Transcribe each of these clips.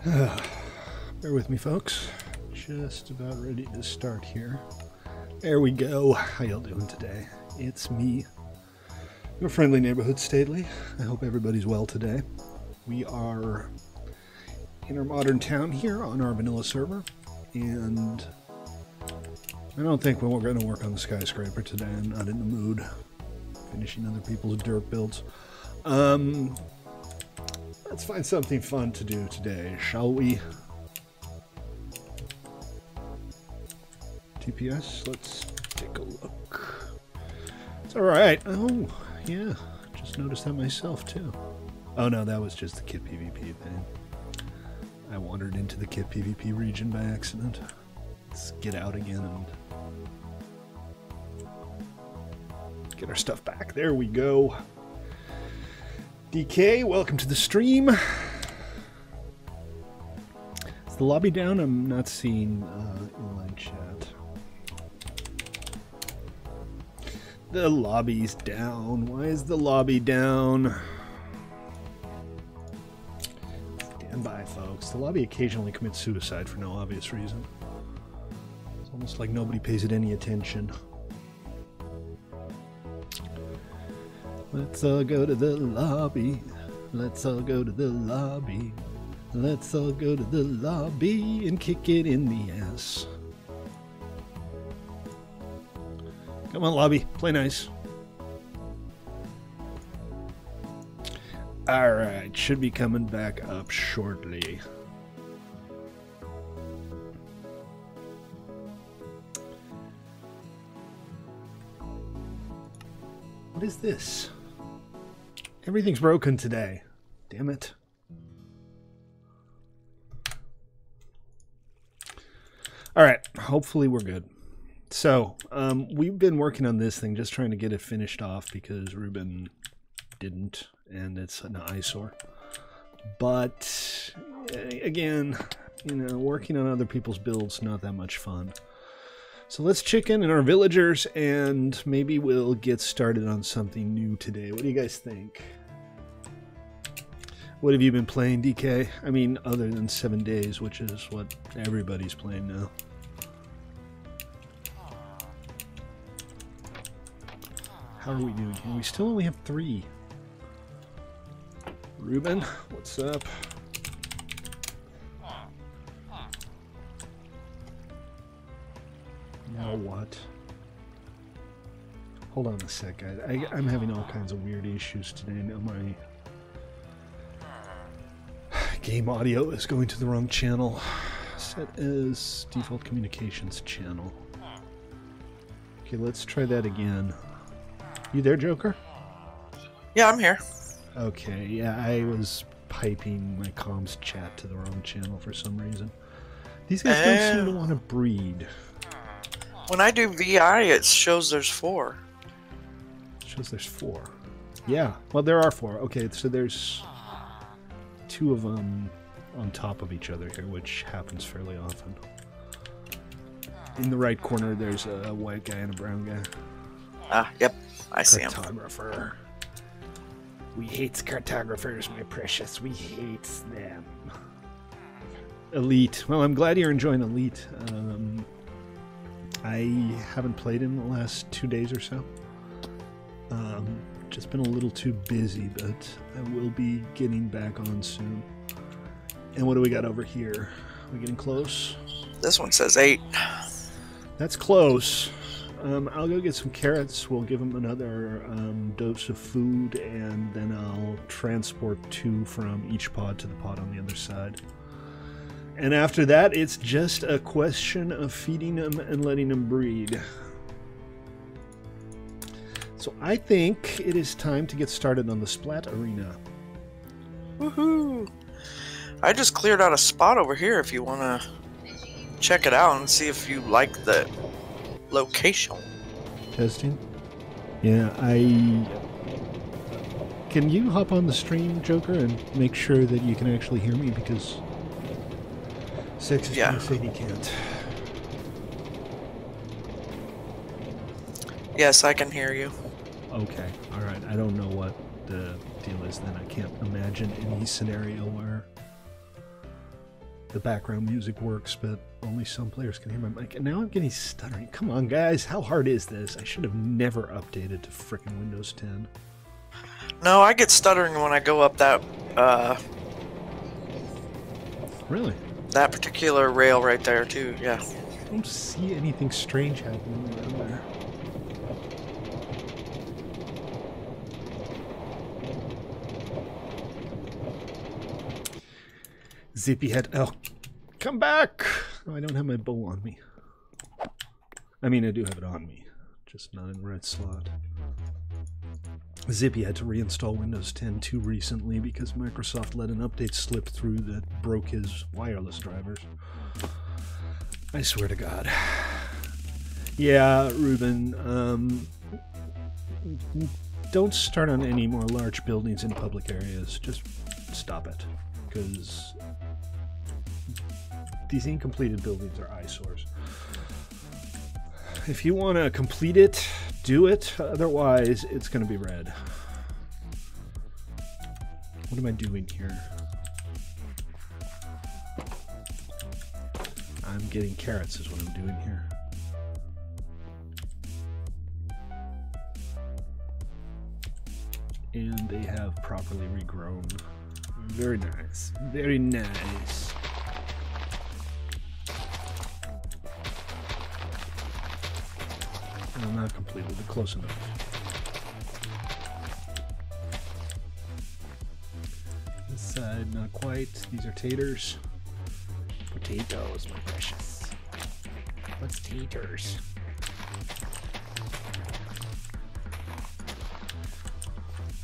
Bear with me, folks. Just about ready to start here. There we go. How y'all doing today? It's me, your friendly neighborhood Stately. I hope everybody's well today. We are in our modern town here on our vanilla server, and I don't think we're going to work on the skyscraper today. I'm not in the mood finishing other people's dirt builds. Let's find something fun to do today, shall we? TPS, let's take a look. It's alright. Oh, yeah. Just noticed that myself, too. Oh, no, that was just the kit PvP thing. I wandered into the kit PvP region by accident. Let's get out again and get our stuff back. There we go. DK, welcome to the stream. Is the lobby down? I'm not seeing inline chat. The lobby's down. Why is the lobby down? Stand by, folks. The lobby occasionally commits suicide for no obvious reason. It's almost like nobody pays it any attention. Let's all go to the lobby. Let's all go to the lobby. Let's all go to the lobby and kick it in the ass. Come on, lobby. Play nice. Alright, should be coming back up shortly. What is this? Everything's broken today. Damn it. Alright, hopefully we're good. So, we've been working on this thing, just trying to get it finished off because Ruben didn't, and it's an eyesore. But, again, you know, working on other people's builds, not that much fun. So let's chicken in our villagers, and maybe we'll get started on something new today. What do you guys think? What have you been playing, DK? I mean, other than 7 days, which is what everybody's playing now. How are we doing here? We still only have 3. Ruben, what's up? Now what? Hold on a sec, guys. I'm having all kinds of weird issues today. Now my game audio is going to the wrong channel. Set as default communications channel. Okay, let's try that again. You there, Joker? Yeah, I'm here. Okay, yeah, I was piping my comms chat to the wrong channel for some reason. These guys don't seem to want to breed. When I do VI, it shows there's 4. It shows there's 4. Yeah, well, there are 4. Okay, so there's 2 of them on top of each other here, which happens fairly often. In the right corner, there's a white guy and a brown guy. Ah, yep. I see him. Cartographer. We hate cartographers, my precious. We hate them. Elite. Well, I'm glad you're enjoying Elite. I haven't played in the last 2 days or so. Just been a little too busy, but I will be getting back on soon. And what do we got over here? Are we getting close? This one says 8. That's close. I'll go get some carrots. We'll give them another dose of food, and then I'll transport 2 from each pod to the pod on the other side. And after that, it's just a question of feeding them and letting them breed. So I think it is time to get started on the Splat Arena. Woohoo! I just cleared out a spot over here if you want to check it out and see if you like the location. Testing? Yeah, Can you hop on the stream, Joker, and make sure that you can actually hear me, because Six is gonna say he can't. Yes, I can hear you. Okay, alright. I don't know what the deal is then. I can't imagine any scenario where the background music works, but only some players can hear my mic. And now I'm getting stuttering. Come on, guys. How hard is this? I should have never updated to frickin' Windows 10. No, I get stuttering when I go up that, Really? that particular rail right there, too, yeah. I don't see anything strange happening around there. Zippy head. Oh, come back! Oh, I don't have my bow on me. I mean, I do have it on me, just not in the right slot. Zippy had to reinstall Windows 10 too recently because Microsoft let an update slip through that broke his wireless drivers. I swear to God. Yeah, Ruben, don't start on any more large buildings in public areas. Just stop it, because these incompleted buildings are eyesores. If you want to complete it, do it. Otherwise, it's going to be red. What am I doing here? I'm getting carrots is what I'm doing here. And they have properly regrown. Very nice. Very nice. I'm not completely, but close enough. This side, not quite. These are taters. Potatoes, my precious. What's taters?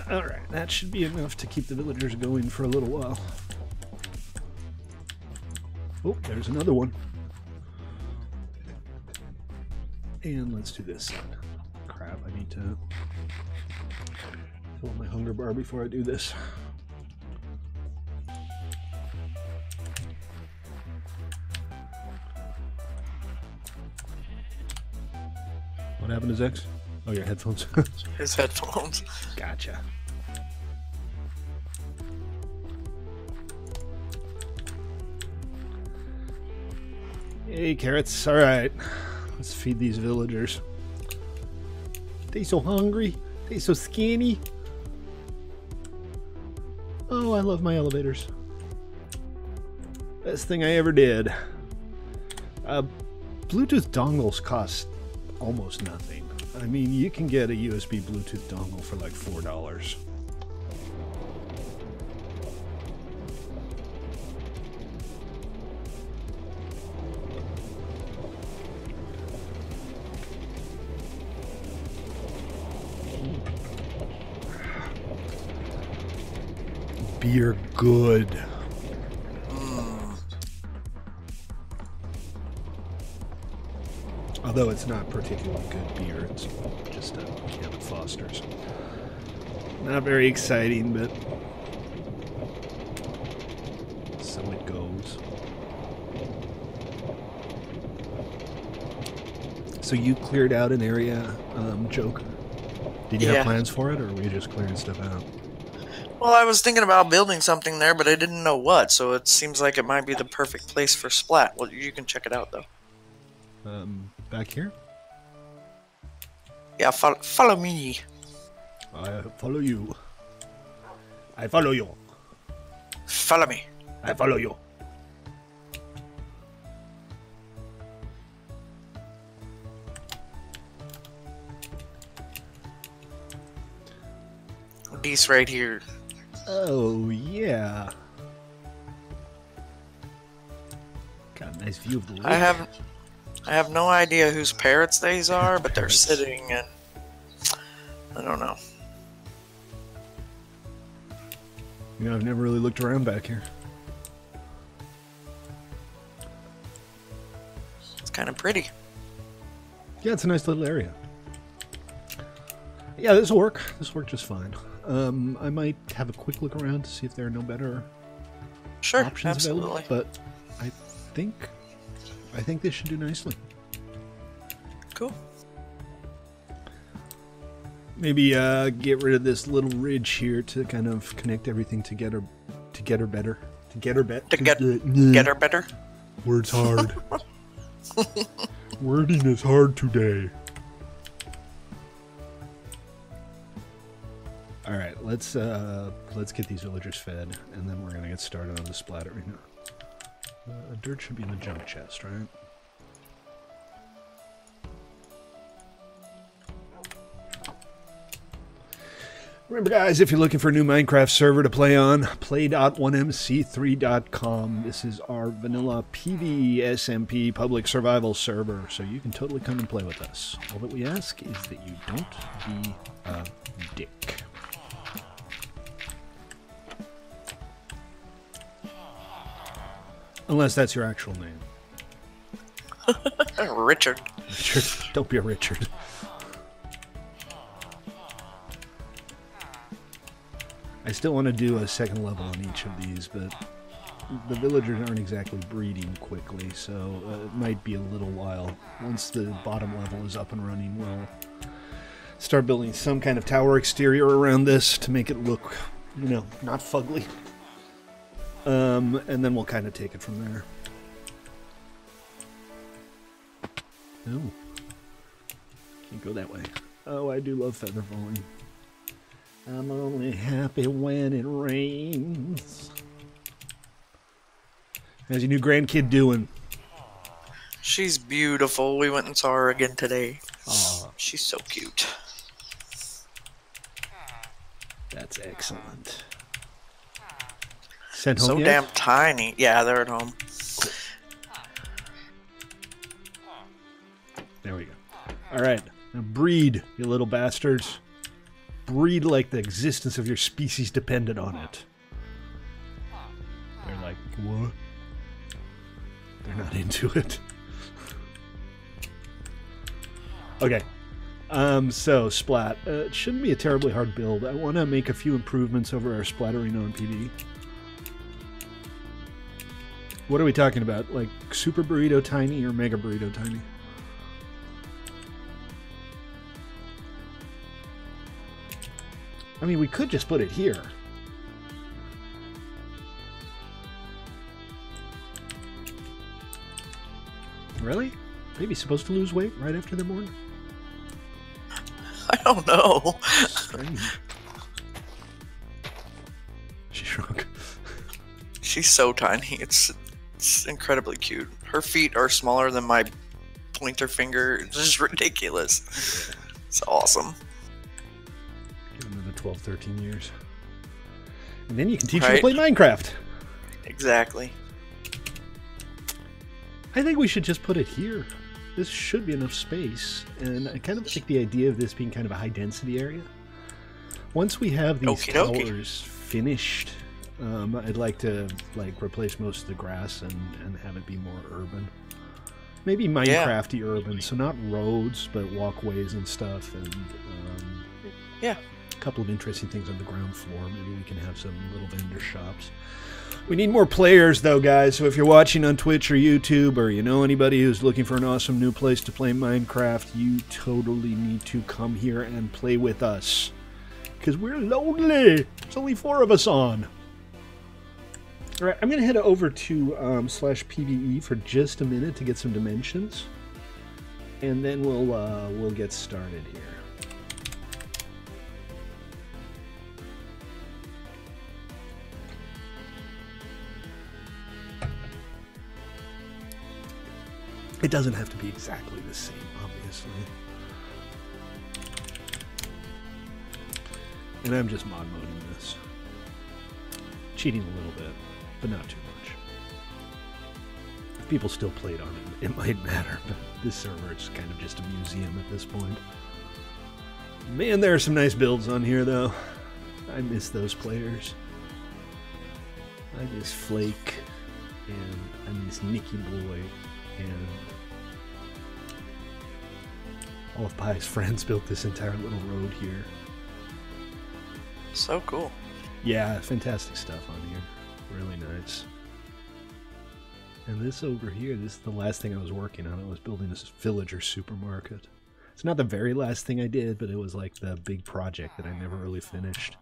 Alright, that should be enough to keep the villagers going for a little while. Oh, there's another one. And let's do this side. Crap, I need to fill my hunger bar before I do this. What happened to Zex? Oh, your headphones. His headphones. Gotcha. Hey, carrots. All right. Let's feed these villagers. They so hungry. They so skinny. Oh, I love my elevators. Best thing I ever did. Bluetooth dongles cost almost nothing. I mean, you can get a USB Bluetooth dongle for like $4. Beer good. Although it's not particularly good beer, it's just a can of Foster's. Not very exciting, but so it goes. So you cleared out an area, Joke? Did you have plans for it, or were you just clearing stuff out? Well, I was thinking about building something there, but I didn't know what, so it seems like it might be the perfect place for Splat. Well, you can check it out, though. Back here? Yeah, follow me. I follow you. I follow you. Follow me. I follow you. These right here. Oh, yeah. Got a nice view of the lake. I have no idea whose parrots these are, but they're sitting and I don't know. You know, I've never really looked around back here. It's kind of pretty. Yeah, it's a nice little area. Yeah, this will work. This will work just fine. I might have a quick look around to see if there are no better options available, but I think this should do nicely. Cool. Maybe get rid of this little ridge here to kind of connect everything together better To get her better. To get her better. Word's hard. Wording is hard today. All right, let's get these villagers fed, and then we're gonna get started on the splat arena. Dirt should be in the junk chest, right? Remember, guys, if you're looking for a new Minecraft server to play on, play.1mc3.com. This is our vanilla PvE SMP public survival server, so you can totally come and play with us. All that we ask is that you don't be a dick. Unless that's your actual name. Richard. Richard. Don't be a Richard. I still want to do a second level on each of these, but the villagers aren't exactly breeding quickly, so it might be a little while. Once the bottom level is up and running, we'll start building some kind of tower exterior around this to make it look, you know, not fugly. And then we'll kind of take it from there. No. Can't go that way. Oh, I do love feather falling. I'm only happy when it rains. How's your new grandkid doing? She's beautiful. We went and saw her again today. Aw. She's so cute. That's excellent. Sent home So yet? damn tiny. Yeah, they're at home. There we go. Alright, now breed, you little bastards. Breed like the existence of your species depended on it. They're like, what? They're not into it. Okay. So, Splat. It shouldn't be a terribly hard build. I want to make a few improvements over our Splat Arena on PvE. What are we talking about? Like, Super Burrito Tiny or Mega Burrito Tiny? I mean, we could just put it here. Really? Baby's supposed to lose weight right after they're born? I don't know. Strange. She shrunk. She's so tiny. It's incredibly cute. Her feet are smaller than my pointer finger. It's just ridiculous. It's awesome. Give them another 12, 13 years. And then you can teach her to play Minecraft. Exactly. I think we should just put it here. This should be enough space. And I kind of like the idea of this being kind of a high density area. Once we have these towers finished, I'd like to replace most of the grass and have it be more urban. Maybe Minecrafty urban, so not roads, but walkways and stuff. And yeah, a couple of interesting things on the ground floor. Maybe we can have some little vendor shops. We need more players, though, guys. So if you're watching on Twitch or YouTube, or you know anybody who's looking for an awesome new place to play Minecraft, you totally need to come here and play with us. Because we're lonely. There's only 4 of us on. All right, I'm going to head over to /PvE for just a minute to get some dimensions. And then we'll get started here. It doesn't have to be exactly the same, obviously. And I'm just mod moding this. Cheating a little bit, but not too much. If people still played on it, it might matter, but this server is kind of just a museum at this point. Man, there are some nice builds on here, though. I miss those players. I miss Flake, and I miss Nicky Boy, and all of Pie's friends built this entire little road here. So cool. Yeah, fantastic stuff on here. Really nice. And this over here, this is the last thing I was working on. I was building this villager supermarket. It's not the very last thing I did, but it was like the big project that I never really finished.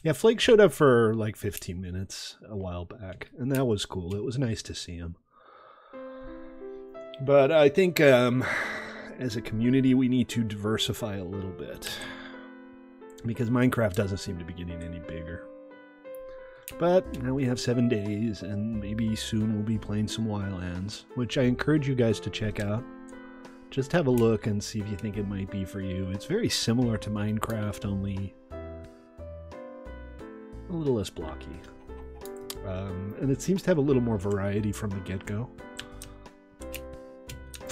Yeah, Flake showed up for like 15 minutes a while back, and that was cool. It was nice to see him. But I think as a community, we need to diversify a little bit. Because Minecraft doesn't seem to be getting any bigger. But now we have 7 days, and maybe soon we'll be playing some Wildlands, which I encourage you guys to check out. Just have a look and see if you think it might be for you. It's very similar to Minecraft, only a little less blocky. And it seems to have a little more variety from the get-go.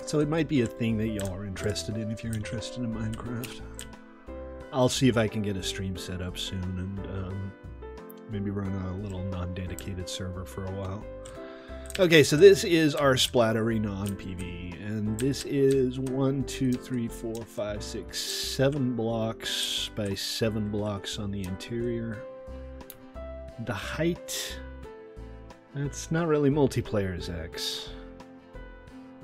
So it might be a thing that y'all are interested in if you're interested in Minecraft. I'll see if I can get a stream set up soon and maybe run a little non-dedicated server for a while. Okay, so this is our splattery non-PvE, and this is 1, 2, 3, 4, 5, 6, 7 blocks by 7 blocks on the interior. The height, that's not really multiplayer, X.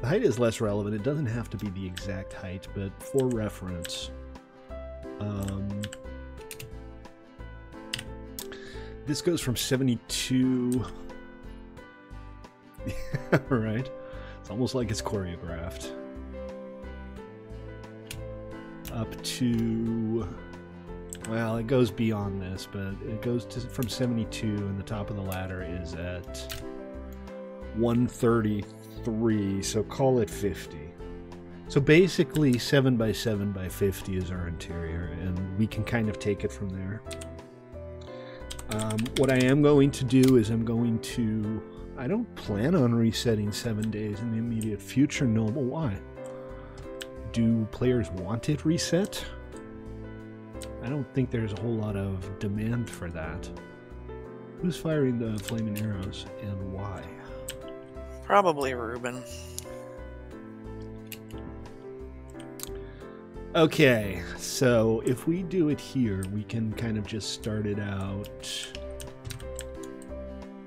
The height is less relevant. It doesn't have to be the exact height, but for reference, this goes from 72. Right? It's almost like it's choreographed. Up to, well, it goes beyond this, but it goes to from 72, and the top of the ladder is at 133, so call it 50. So basically 7 by 7 by 50 is our interior, and we can kind of take it from there. What I am going to do is I don't plan on resetting 7 days in the immediate future. Noble, why? Do players want it reset? I don't think there's a whole lot of demand for that. Who's firing the flaming arrows and why? Probably Ruben. Okay, so if we do it here, we can kind of just start it out.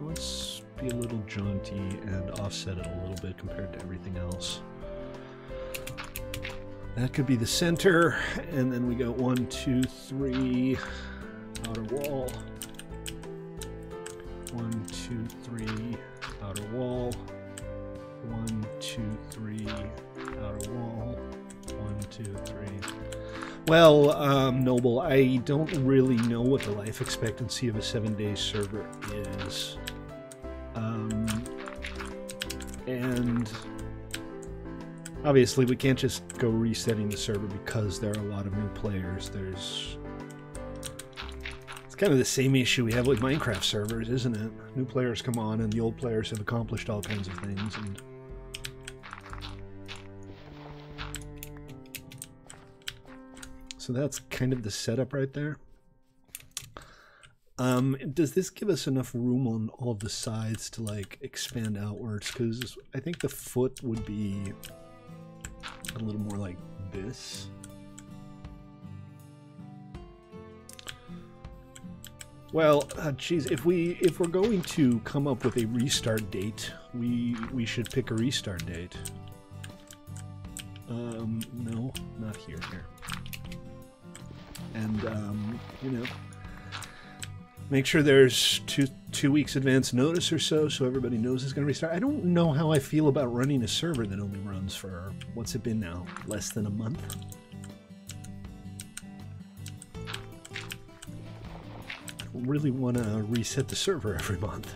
Let's be a little jaunty and offset it a little bit compared to everything else. That could be the center, and then we go 1, 2, 3, outer wall. 1, 2, 3, outer wall. 1, 2, 3, outer wall. 1, 2, 3. Well, Noble, I don't really know what the life expectancy of a 7-day server is. And obviously we can't just go resetting the server because there are a lot of new players. It's kind of the same issue we have with Minecraft servers, isn't it? New players come on and the old players have accomplished all kinds of things, and so that's kind of the setup right there. Does this give us enough room on all of the sides to like expand outwards? Because I think the foot would be a little more like this. Well, geez, if we're going to come up with a restart date, we should pick a restart date. No, not here. And you know, make sure there's two weeks advance notice or so everybody knows it's going to restart. I don't know how I feel about running a server that only runs for, what's it been now, less than a month? I don't really want to reset the server every month.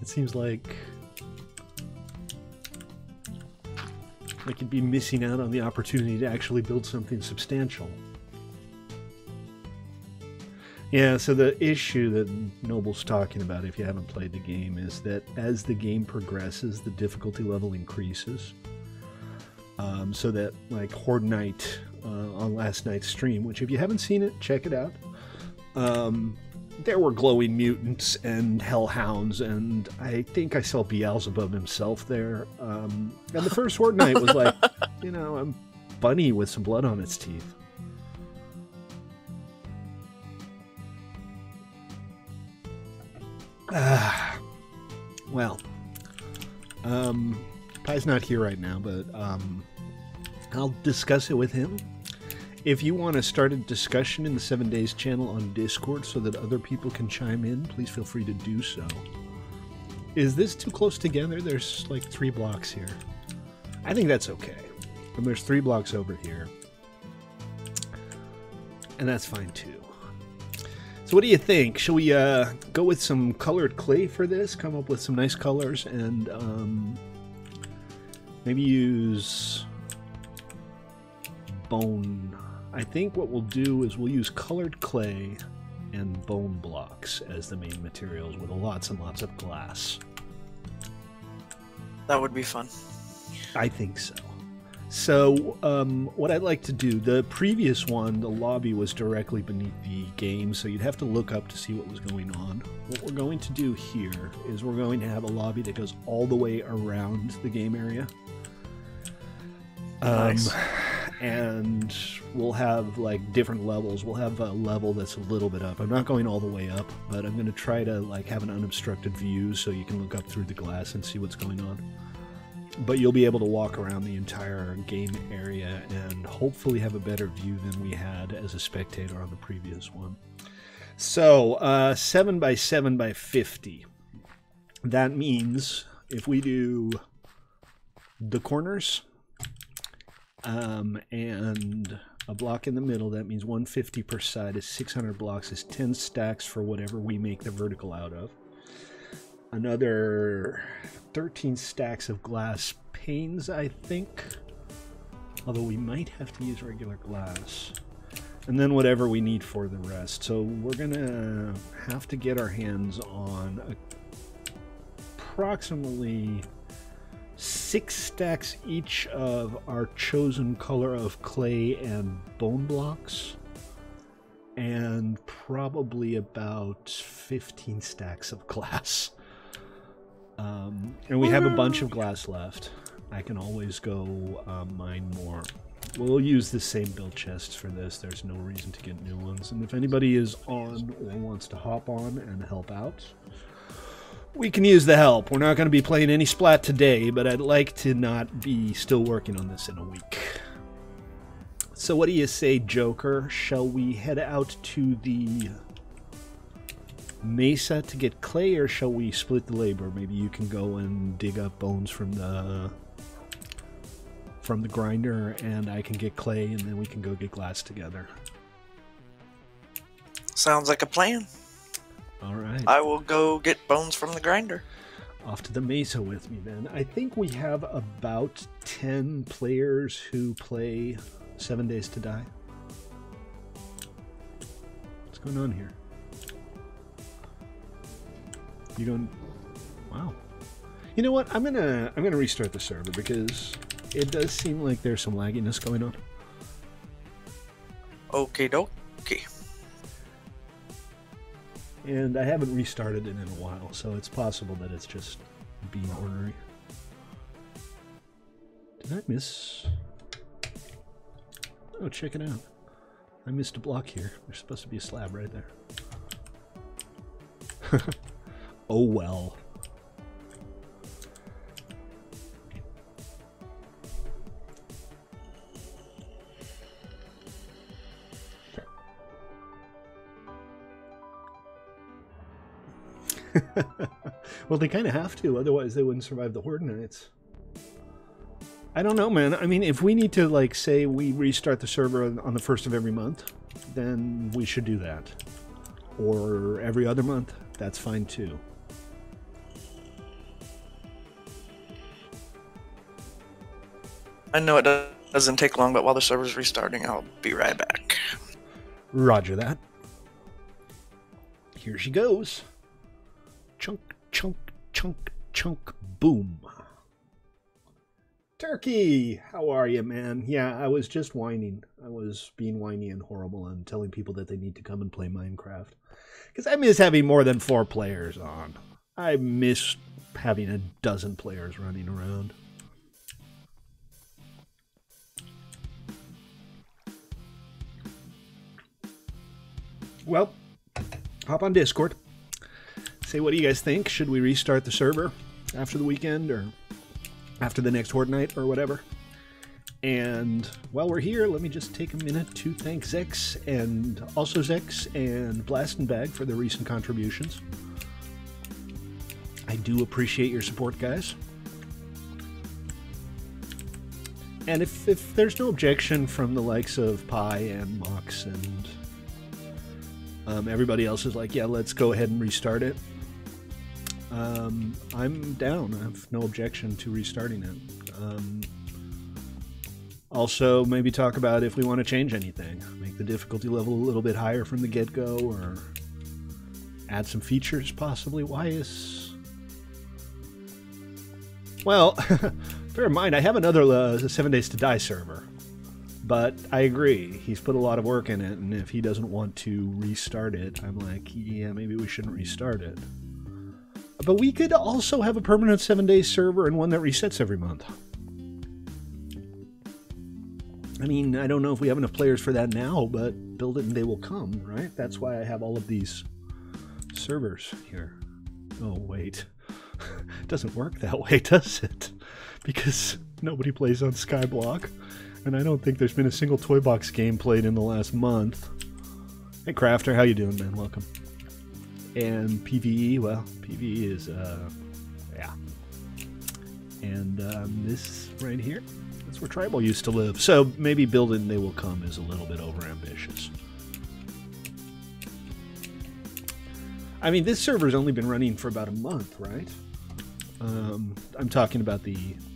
It seems like I could be missing out on the opportunity to actually build something substantial. Yeah, so the issue that Noble's talking about, if you haven't played the game, is that as the game progresses, the difficulty level increases. So that, like, Horde Night on last night's stream, which if you haven't seen it, check it out. There were glowing mutants and hellhounds, and I think I saw Beelzebub himself there. And the first Horde Night was like, you know, a bunny with some blood on its teeth. Well, Pie's not here right now, but I'll discuss it with him, If you want to start a discussion in the 7 Days channel on Discord so that other people can chime in, please feel free to do so. Is this too close together? There's like 3 blocks here. I think that's okay. And there's 3 blocks over here. And that's fine too. So what do you think? Shall we go with some colored clay for this? Come up with some nice colors and maybe use bone. I think what we'll do is we'll use colored clay and bone blocks as the main materials with lots and lots of glass. That would be fun. I think so. So, what I'd like to do, the previous one, the lobby was directly beneath the game, so you'd have to look up to see what was going on. What we're going to do here is we're going to have a lobby that goes all the way around the game area. Nice. And we'll have, like, different levels. We'll have a level that's a little bit up. I'm not going all the way up, but I'm going to try to, like, have an unobstructed view so you can look up through the glass and see what's going on. But you'll be able to walk around the entire game area and hopefully have a better view than we had as a spectator on the previous one. So, 7 by 7 by 50. That means if we do the corners and a block in the middle, that means 150 per side is 600 blocks, is 10 stacks for whatever we make the vertical out of. Another 13 stacks of glass panes, I think. Although we might have to use regular glass. And then whatever we need for the rest. So we're going to have to get our hands on approximately 6 stacks each of our chosen color of clay and bone blocks. And probably about 15 stacks of glass. And we have a bunch of glass left. I can always go mine more. We'll use the same build chests for this. There's no reason to get new ones. And if anybody is on or wants to hop on and help out, we can use the help. We're not going to be playing any Splat today, but I'd like to not be still working on this in a week. So what do you say, Joker? Shall we head out to the mesa to get clay, or shall we split the labor? Maybe you can go and dig up bones from the grinder, and I can get clay, and then we can go get glass together. Sounds like a plan. All right. I will go get bones from the grinder. Off to the mesa with me, then. I think we have about 10 players who play 7 Days to Die. What's going on here? You don't... Wow. You know what? I'm gonna restart the server because it does seem like there's some lagginess going on. Okie dokie. And I haven't restarted it in a while, so it's possible that it's just being ornery. Did I miss... Oh, check it out. I missed a block here. There's supposed to be a slab right there. Oh well. Well, they kind of have to, otherwise they wouldn't survive the Horde Nights. I don't know, man. I mean, if we need to, like, say we restart the server on the 1st of every month, then we should do that. Or every other month, that's fine too. I know it doesn't take long, but while the server's restarting, I'll be right back. Roger that. Here she goes. Chunk, chunk, chunk, chunk, boom. Turkey, how are you, man? Yeah, I was just whining. I was being whiny and horrible and telling people that they need to come and play Minecraft. Because I miss having more than 4 players on. I miss having a dozen players running around. Well, hop on Discord. Say, what do you guys think? Should we restart the server after the weekend or after the next Horde Night or whatever? And while we're here, let me just take a minute to thank Zex and Blast and Bag for their recent contributions. I do appreciate your support, guys. And if there's no objection from the likes of Pi and Mox and everybody else is like, yeah, let's go ahead and restart it, I'm down. I have no objection to restarting it. Also, maybe talk about if we want to change anything. Make the difficulty level a little bit higher from the get-go, or add some features, possibly. Well, bear in mind, I have another 7 Days to Die server. But I agree, he's put a lot of work in it, and if he doesn't want to restart it, I'm like, yeah, maybe we shouldn't restart it. But we could also have a permanent 7-day server and one that resets every month. I mean, I don't know if we have enough players for that now, but build it and they will come, right? That's why I have all of these servers here. Oh, wait. It doesn't work that way, does it? Because nobody plays on Skyblock, and I don't think there's been a single Toy Box game played in the last month. Hey, Crafter, how you doing, man? Welcome. And PvE, well, PvE is, yeah. And this right here, that's where Tribal used to live. So maybe build it and they will come is a little bit overambitious. I mean, this server's only been running for about a month, right? I'm talking about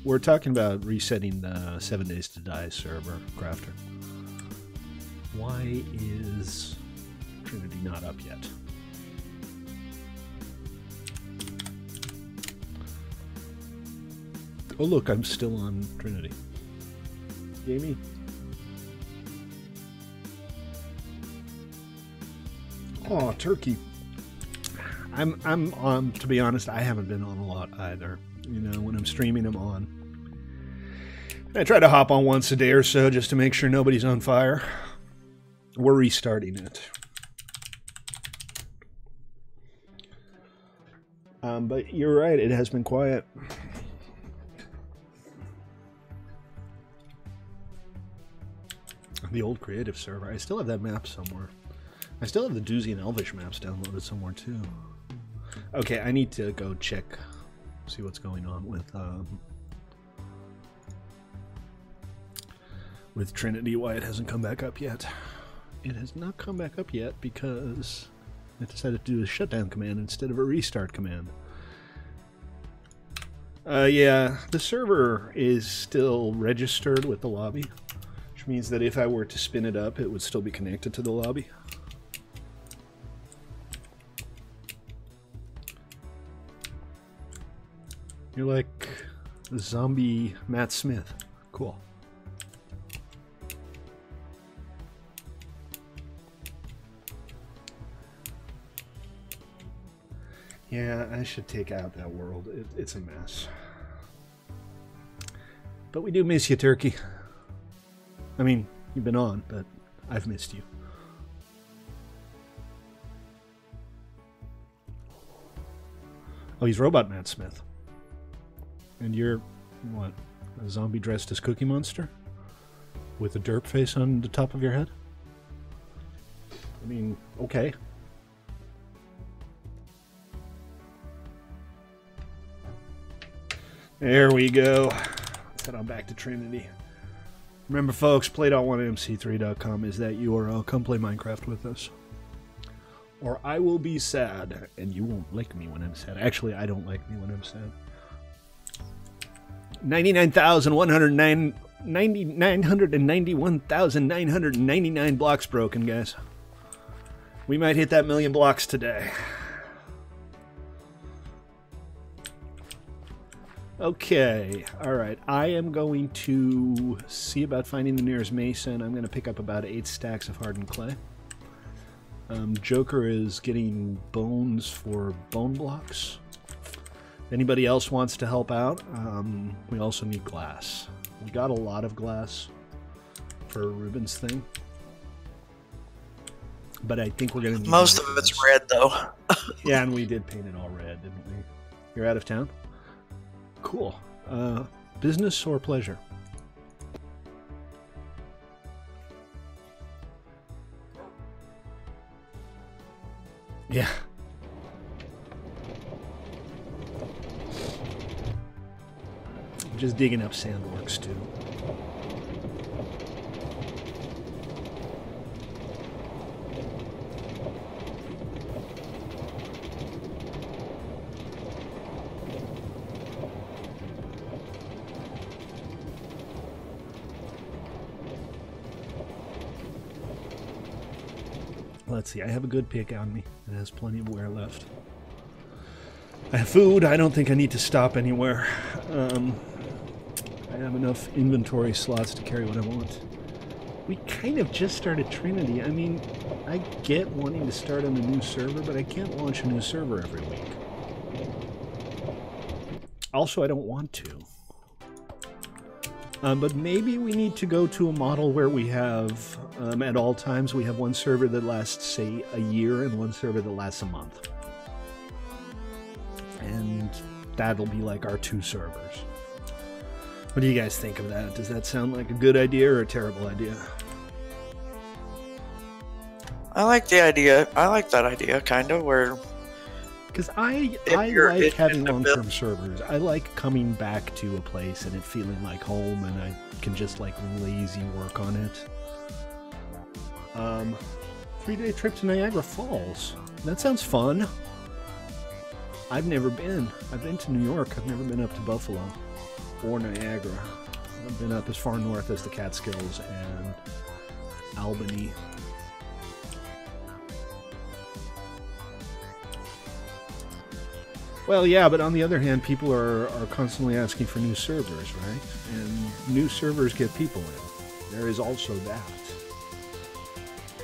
we're talking about resetting the 7 Days to Die server, Crafter. Why is Trinity not up yet? Oh look, I'm still on Trinity. Jamie? Oh, turkey. I'm to be honest, I haven't been on a lot either. You know, when I'm streaming, I'm on. I try to hop on once a day or so just to make sure nobody's on fire. We're restarting it. But you're right, it has been quiet. The old creative server. I still have that map somewhere. I still have the Doozy and Elvish maps downloaded somewhere too. Okay, I need to go check, see what's going on with Trinity, why it hasn't come back up yet. It has not come back up yet because I decided to do a shutdown command instead of a restart command. Yeah, the server is still registered with the lobby, which means that if I were to spin it up, it would still be connected to the lobby. You're like the zombie Matt Smith. Cool. Yeah, I should take out that world. It's a mess. But we do miss you, Turkey. I mean, you've been on, but I've missed you. Oh, he's Robot Matt Smith. And you're, what, a zombie dressed as Cookie Monster? With a derp face on the top of your head? I mean, okay. There we go. Let's head on back to Trinity. Remember, folks, play.1mc3.com is that URL. Come play Minecraft with us. Or I will be sad, and you won't like me when I'm sad. Actually, I don't like me when I'm sad. 991,999 blocks broken, guys. We might hit that million blocks today. Okay, alright. I am going to see about finding the nearest mason. I'm going to pick up about 8 stacks of hardened clay. Joker is getting bones for bone blocks. If anybody else wants to help out, we also need glass. We got a lot of glass for Ruben's thing. But I think we're going to need most of it's red, though. Yeah, and we did paint it all red, didn't we? You're out of town? Cool. Business or pleasure? Yeah. Just digging up sandworks too. Let's see, I have a good pick on me. It has plenty of wear left. I have food. I don't think I need to stop anywhere. I have enough inventory slots to carry what I want. We kind of just started Trinity. I mean, I get wanting to start on a new server, but I can't launch a new server every week. Also, I don't want to. But maybe we need to go to a model where we have, at all times, we have one server that lasts, say, a year and one server that lasts a month. And that'll be like our 2 servers. What do you guys think of that? Does that sound like a good idea or a terrible idea? I like the idea. I like that idea, kind of, where... Because I like having long-term servers. I like coming back to a place and it feeling like home, and I can just like lazy work on it. 3-day trip to Niagara Falls. That sounds fun. I've never been. I've been to New York. I've never been up to Buffalo or Niagara. I've been up as far north as the Catskills and Albany. Well, yeah, but on the other hand, people are constantly asking for new servers, right? And new servers get people in. There is also that.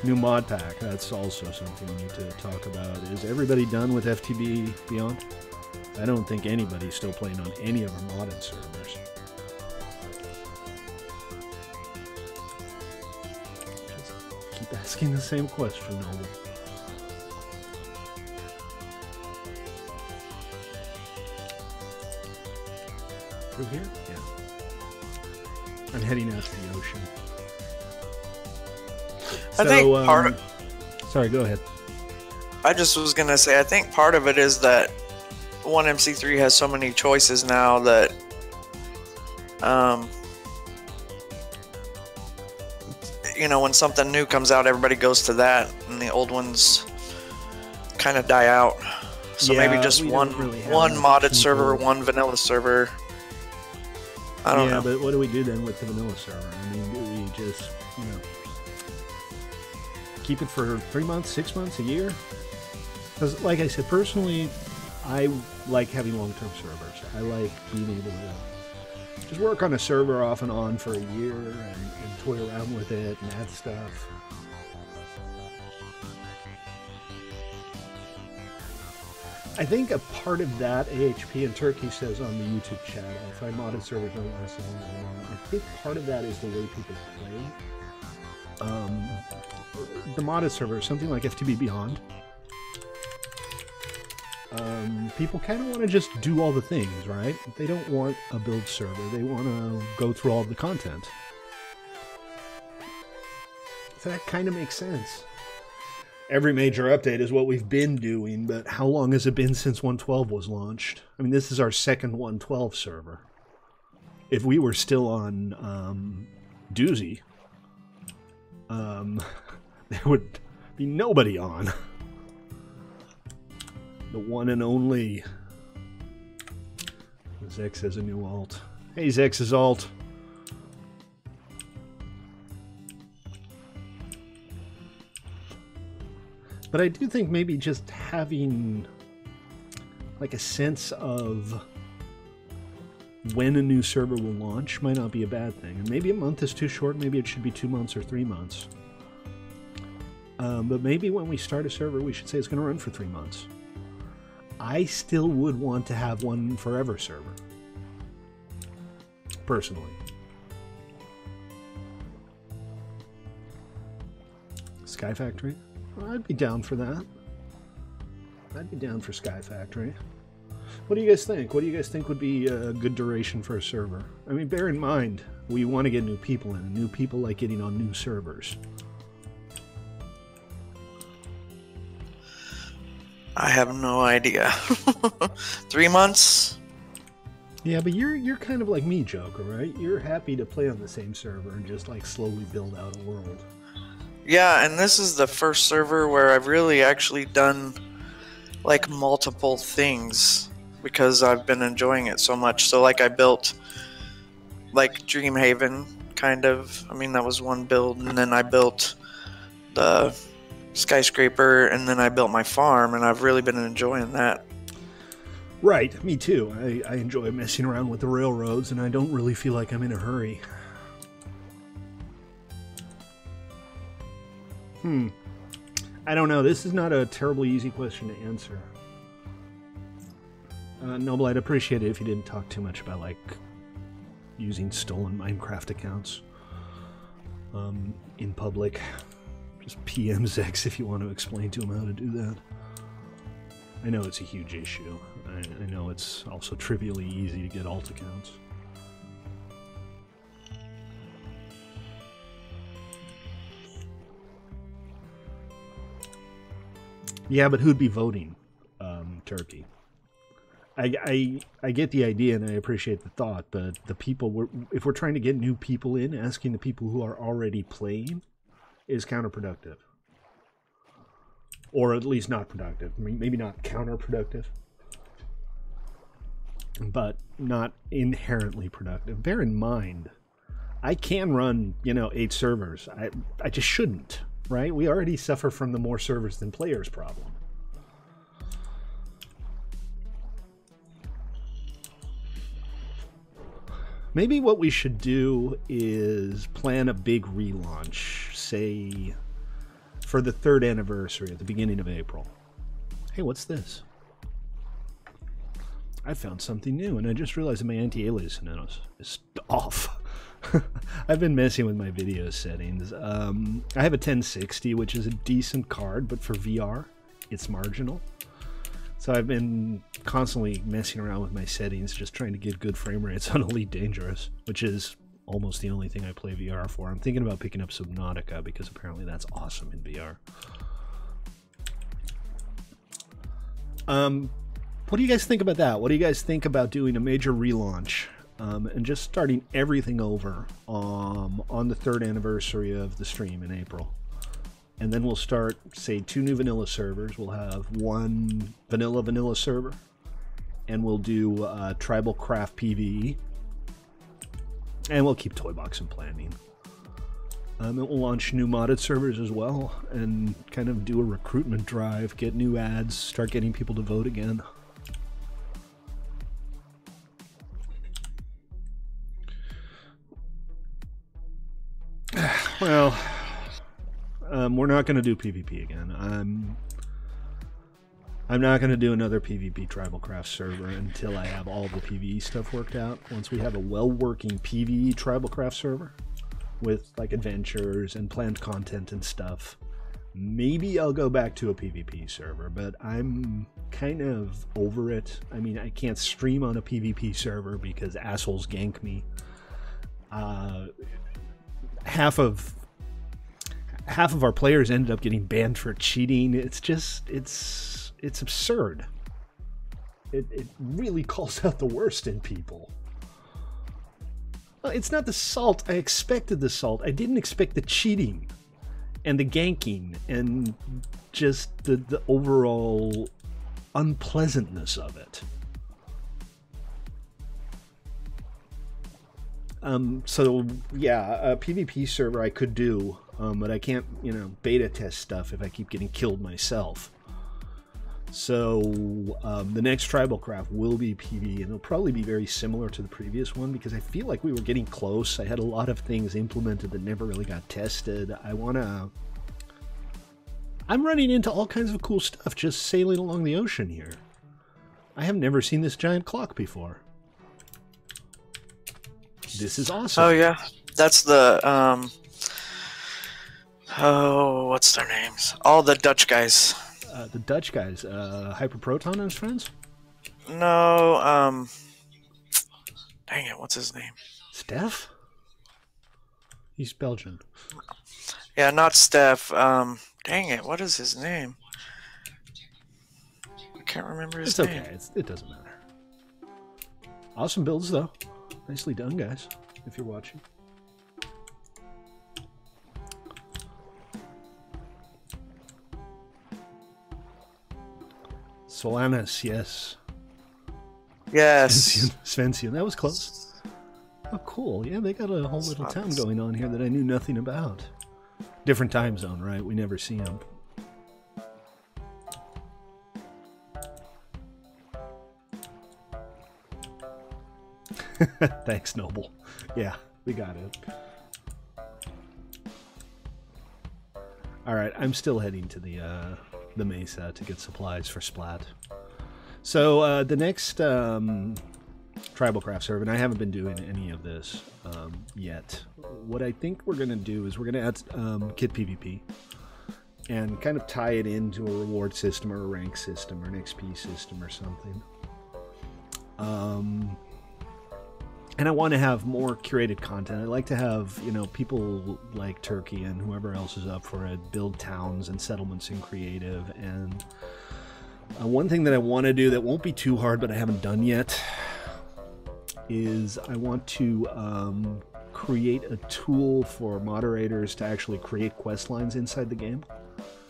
New mod pack, that's also something we need to talk about. Is everybody done with FTB Beyond? I don't think anybody's still playing on any of our modded servers. Just keep asking the same question, Noble. Through here? Yeah. I'm heading out to the ocean. I think part of... Sorry, go ahead. I just was going to say, I think part of it is that 1MC3 has so many choices now that... you know, when something new comes out, everybody goes to that, and the old ones kind of die out. So yeah, maybe just one modded server, one vanilla server. I don't know. Yeah, but what do we do then with the vanilla server? I mean, do we just, you know, keep it for 3 months, 6 months, a year? Because, like I said, personally, I like having long-term servers. I like being able to just work on a server off and on for a year and toy around with it and add stuff. I think a part of that, AHP and Turkey says on the YouTube channel, if I modded servers don't last long, I think part of that is the way people play. The modded server, something like FTB Beyond, people kind of want to just do all the things, right? They don't want a build server. They want to go through all the content. So that kind of makes sense. Every major update is what we've been doing, but how long has it been since 1.12 was launched? I mean, this is our second 1.12 server. If we were still on Doozy, there would be nobody on. The one and only Zex has a new alt. Hey, Zex's alt. But I do think maybe just having like a sense of when a new server will launch might not be a bad thing. And maybe a month is too short. Maybe it should be 2 months or 3 months. But maybe when we start a server, we should say it's going to run for 3 months. I still would want to have one forever server. Personally. Sky Factory? I'd be down for that. I'd be down for Sky Factory. What do you guys think? What do you guys think would be a good duration for a server? I mean, bear in mind, we want to get new people in, and new people like getting on new servers. I have no idea. 3 months? Yeah, but you're kind of like me, Joker, right? You're happy to play on the same server and just like slowly build out a world. Yeah, and this is the first server where I've really actually done like multiple things because I've been enjoying it so much. So like I built like Dreamhaven, kind of. I mean, that was one build, and then I built the skyscraper, and then I built my farm, and I've really been enjoying that. Right, me too. I enjoy messing around with the railroads, and I don't really feel like I'm in a hurry. I don't know. This is not a terribly easy question to answer. Noble, I'd appreciate it if you didn't talk too much about, like, using stolen Minecraft accounts in public. Just PM Zex if you want to explain to him how to do that. I know it's a huge issue. I know it's also trivially easy to get alt accounts. Yeah, but who'd be voting? Turkey. I get the idea and I appreciate the thought, but the people, if we're trying to get new people in, asking the people who are already playing is counterproductive. Or at least not productive. I mean, maybe not counterproductive, but not inherently productive. Bear in mind, I can run, 8 servers. I just shouldn't, right? We already suffer from the more servers than players problem. Maybe what we should do is plan a big relaunch, say, for the 3rd anniversary at the beginning of April. Hey, what's this? I found something new, and I just realized that my anti-aliasing is off. I've been messing with my video settings. I have a 1060, which is a decent card, but for VR, it's marginal. So I've been constantly messing around with my settings, just trying to get good frame rates on Elite Dangerous, which is almost the only thing I play VR for. I'm thinking about picking up Subnautica because apparently that's awesome in VR. What do you guys think about that? What do you guys think about doing a major relaunch and just starting everything over on the 3rd anniversary of the stream in April? And then we'll start, say, 2 new vanilla servers. We'll have 1 vanilla server, and we'll do Tribal Craft PvE. And we'll keep Toybox and planning. And we'll launch new modded servers as well, and kind of do a recruitment drive, get new ads, start getting people to vote again. Well, we're not going to do PvP again. I'm not going to do another PvP Tribal Craft server until I have all the PvE stuff worked out. Once we have a well-working PvE Tribal Craft server with like adventures and planned content and stuff, maybe I'll go back to a PvP server, but I'm kind of over it. I mean, I can't stream on a PvP server because assholes gank me. Half of our players ended up getting banned for cheating. It's just, it's absurd. It really calls out the worst in people. Well, it's not the salt. I expected the salt. I didn't expect the cheating and the ganking and just the overall unpleasantness of it. So yeah, a PvP server I could do, but I can't, beta test stuff if I keep getting killed myself. So the next Tribal Craft will be PvE, and it'll probably be very similar to the previous one because I feel like we were getting close. I had a lot of things implemented that never really got tested. I'm running into all kinds of cool stuff just sailing along the ocean here. I have never seen this giant clock before. This is awesome. Oh yeah, that's the what's their names? All the Dutch guys. The Dutch guys, Hyperproton and his friends? No, dang it, what's his name? Steph? He's Belgian. Yeah, not Steph. Dang it, what is his name? can't remember his name. Okay. It doesn't matter. Awesome builds, though. Nicely done, guys, if you're watching. Solanas, yes. Yes. Svensian, that was close. Oh, cool. Yeah, they got a whole little town going on here that I knew nothing about. Different time zone, right? We never see them. Thanks, Noble. Yeah, we got it. All right, I'm still heading to the Mesa to get supplies for Splat. So the next Tribal Craft server, and I haven't been doing any of this yet. What I think we're going to do is we're going to add Kit PvP and kind of tie it into a reward system or a rank system or an XP system or something. And I want to have more curated content. I like to have, you know, people like Turkey and whoever else is up for it build towns and settlements in creative. And one thing that I want to do that won't be too hard, but I haven't done yet, is I want to create a tool for moderators to actually create quest lines inside the game.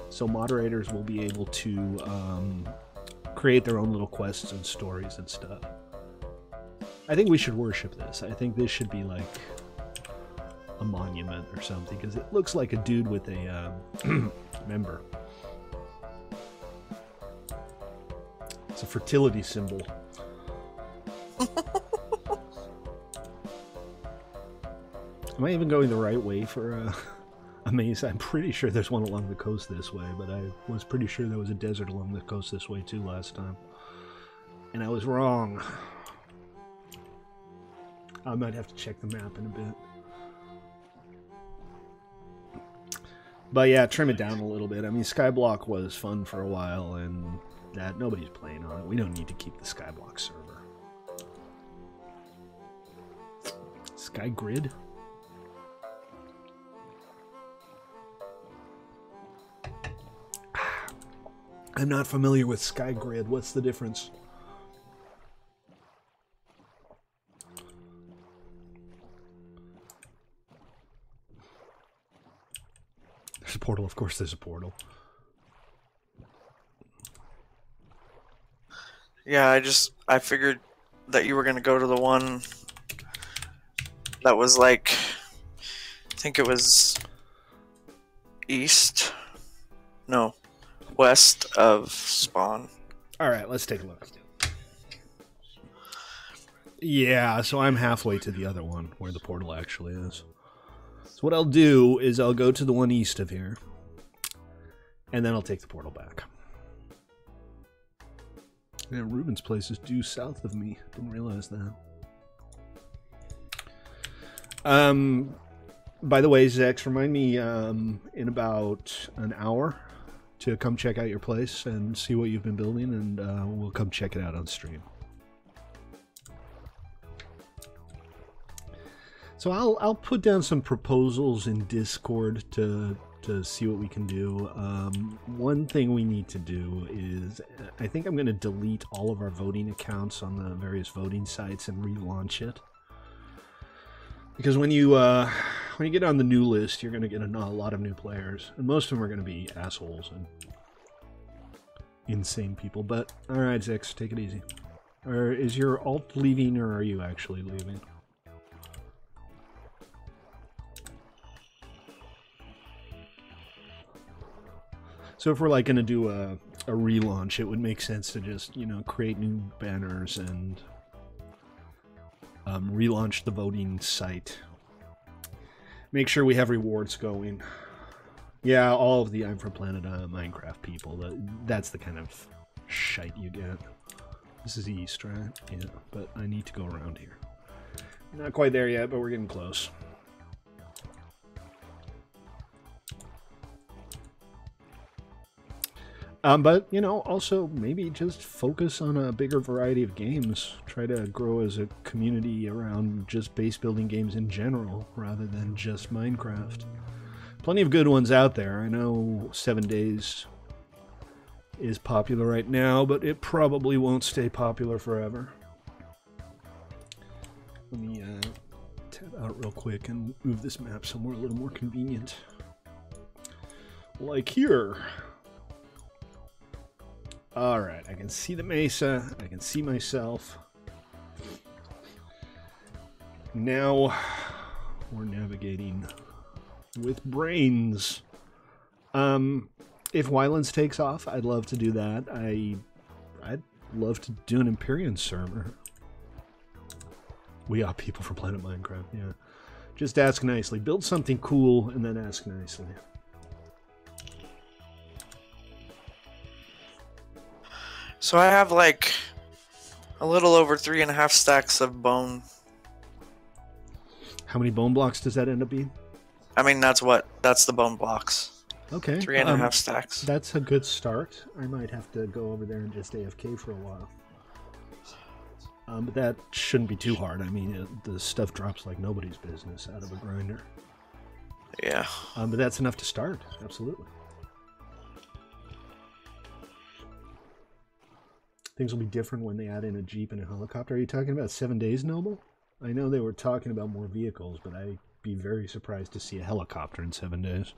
So moderators will be able to create their own little quests and stories and stuff. I think we should worship this. I think this should be like a monument or something, because it looks like a dude with a member. It's a fertility symbol. Am I even going the right way for a maze? I'm pretty sure there's one along the coast this way, but I was pretty sure there was a desert along the coast this way too last time. And I was wrong. I might have to check the map in a bit. But yeah, trim it down a little bit. I mean, Skyblock was fun for a while, and that nobody's playing on it. We don't need to keep the Skyblock server. Skygrid? I'm not familiar with Skygrid. What's the difference? There's a portal. Of course there's a portal. Yeah, I figured that you were going to go to the one that was like, I think it was east? No, west of Spawn. Alright, let's take a look. Yeah, so I'm halfway to the other one, where the portal actually is. So what I'll do is I'll go to the one east of here, and then I'll take the portal back. Yeah, Ruben's place is due south of me. Didn't realize that. By the way, Zex, remind me in about an hour to come check out your place and see what you've been building, and we'll come check it out on stream. So I'll put down some proposals in Discord to see what we can do. One thing we need to do is, I think I'm going to delete all of our voting accounts on the various voting sites and relaunch it. Because when you get on the new list, you're going to get a lot of new players, and most of them are going to be assholes and insane people. But all right, Zex, take it easy. Or is your alt leaving, or are you actually leaving? So if we're like going to do a relaunch, it would make sense to just, you know, create new banners and relaunch the voting site. Make sure we have rewards going. Yeah, all of the I'm from Planet Minecraft people. That's the kind of shite you get. This is east, right? Yeah, but I need to go around here. Not quite there yet, but we're getting close. But, you know, also maybe just focus on a bigger variety of games. Try to grow as a community around just base building games in general, rather than just Minecraft. Plenty of good ones out there. I know 7 Days is popular right now, but it probably won't stay popular forever. Let me tab out real quick and move this map somewhere a little more convenient. Like here. Alright, I can see the mesa, I can see myself. Now we're navigating with brains. If Wylands takes off, I'd love to do that. I'd love to do an Empyrean server. We are people from Planet Minecraft, yeah. Just ask nicely. Build something cool and then ask nicely. So I have like a little over 3.5 stacks of bone. How many bone blocks does that end up being? I mean, that's the bone blocks. Okay. 3.5 stacks. That's a good start. I might have to go over there and just AFK for a while. But that shouldn't be too hard. I mean, the stuff drops like nobody's business out of a grinder. Yeah. But that's enough to start. Absolutely. Things will be different when they add in a Jeep and a helicopter. Are you talking about 7 days, Noble? I know they were talking about more vehicles, but I'd be very surprised to see a helicopter in 7 days.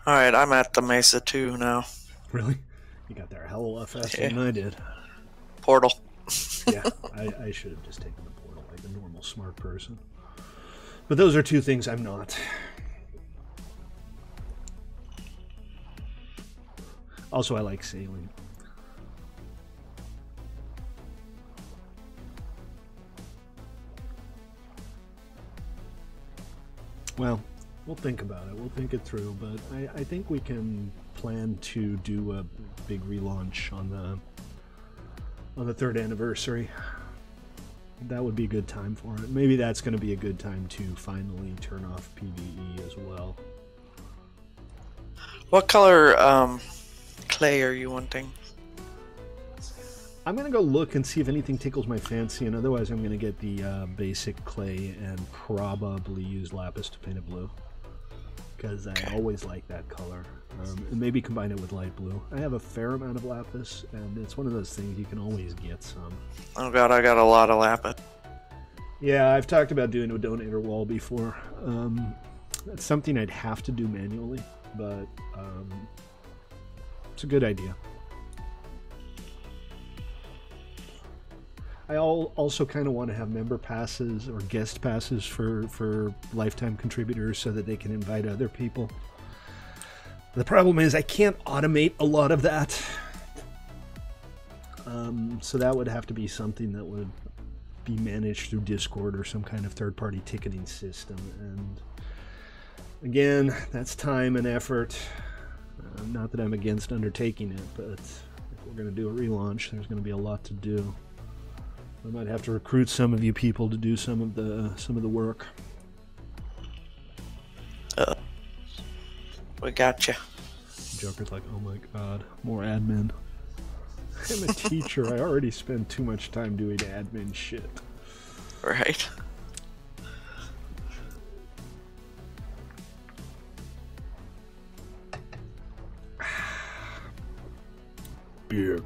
Alright, I'm at the Mesa 2 now. Really? You got there a hell of a lot faster than I did. Portal. Yeah, I should have just taken the portal like a normal smart person. But those are two things I'm not. Also, I like sailing. Well, we'll think about it. We'll think it through, but I think we can plan to do a big relaunch on the 3rd anniversary. That would be a good time for it. Maybe that's going to be a good time to finally turn off PvE as well. What color clay are you wanting? I'm going to go look and see if anything tickles my fancy, and otherwise I'm going to get the basic clay and probably use lapis to paint it blue. Because I always like that color. And maybe combine it with light blue. I have a fair amount of lapis, and it's one of those things you can always get some. Oh god, I got a lot of lapis. Yeah, I've talked about doing a donator wall before. That's something I'd have to do manually, but it's a good idea. I also kind of want to have member passes or guest passes for lifetime contributors so that they can invite other people. The problem is I can't automate a lot of that. So that would have to be something that would be managed through Discord or some kind of third-party ticketing system. And again, that's time and effort. Not that I'm against undertaking it, but if we're going to do a relaunch, there's going to be a lot to do. I might have to recruit some of you people to do some of the work. We got you. Joker's like, oh my god, more admin. I'm a teacher. I already spend too much time doing admin shit. Right. Be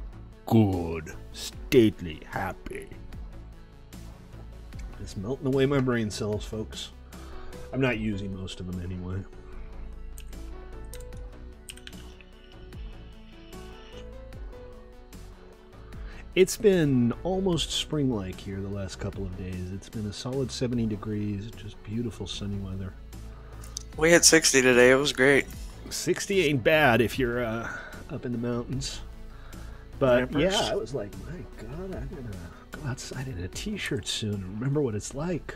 good, stately, happy. It's melting away my brain cells, folks. I'm not using most of them anyway. It's been almost spring-like here the last couple of days. It's been a solid 70 degrees, just beautiful sunny weather. We had 60 today. It was great. 60 ain't bad if you're up in the mountains. But yeah, I was like, my god, I'm gonna go outside in a t-shirt soon and remember what it's like.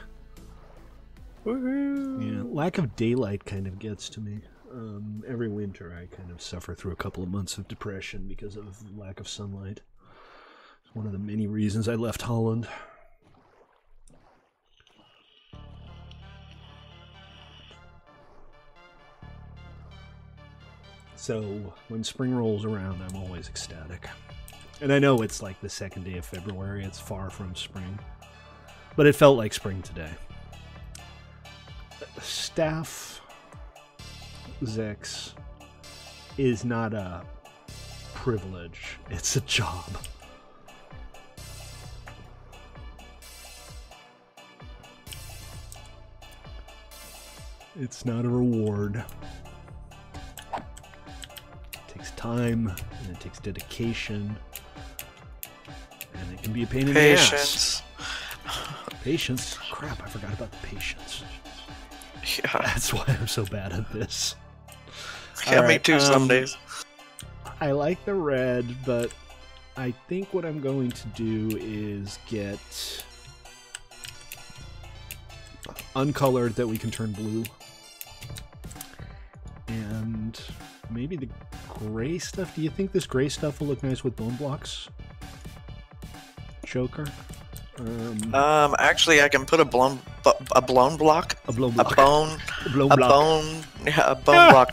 Woohoo! Yeah, lack of daylight kind of gets to me. Every winter I kind of suffer through a couple of months of depression because of lack of sunlight. It's one of the many reasons I left Holland. So when spring rolls around, I'm always ecstatic. And I know it's like the 2nd day of February, it's far from spring. But it felt like spring today. staff Zex is not a privilege, it's a job. It's not a reward. It takes time, and it takes dedication, and it can be a pain in the ass. Patience? Crap, I forgot about the patience. Yeah. That's why I'm so bad at this. Yeah, right, me too some days. I like the red, but I think what I'm going to do is get uncolored that we can turn blue. And maybe the gray stuff. Do you think this gray stuff will look nice with bone blocks? Joker? Actually, I can put a blown block. A bone block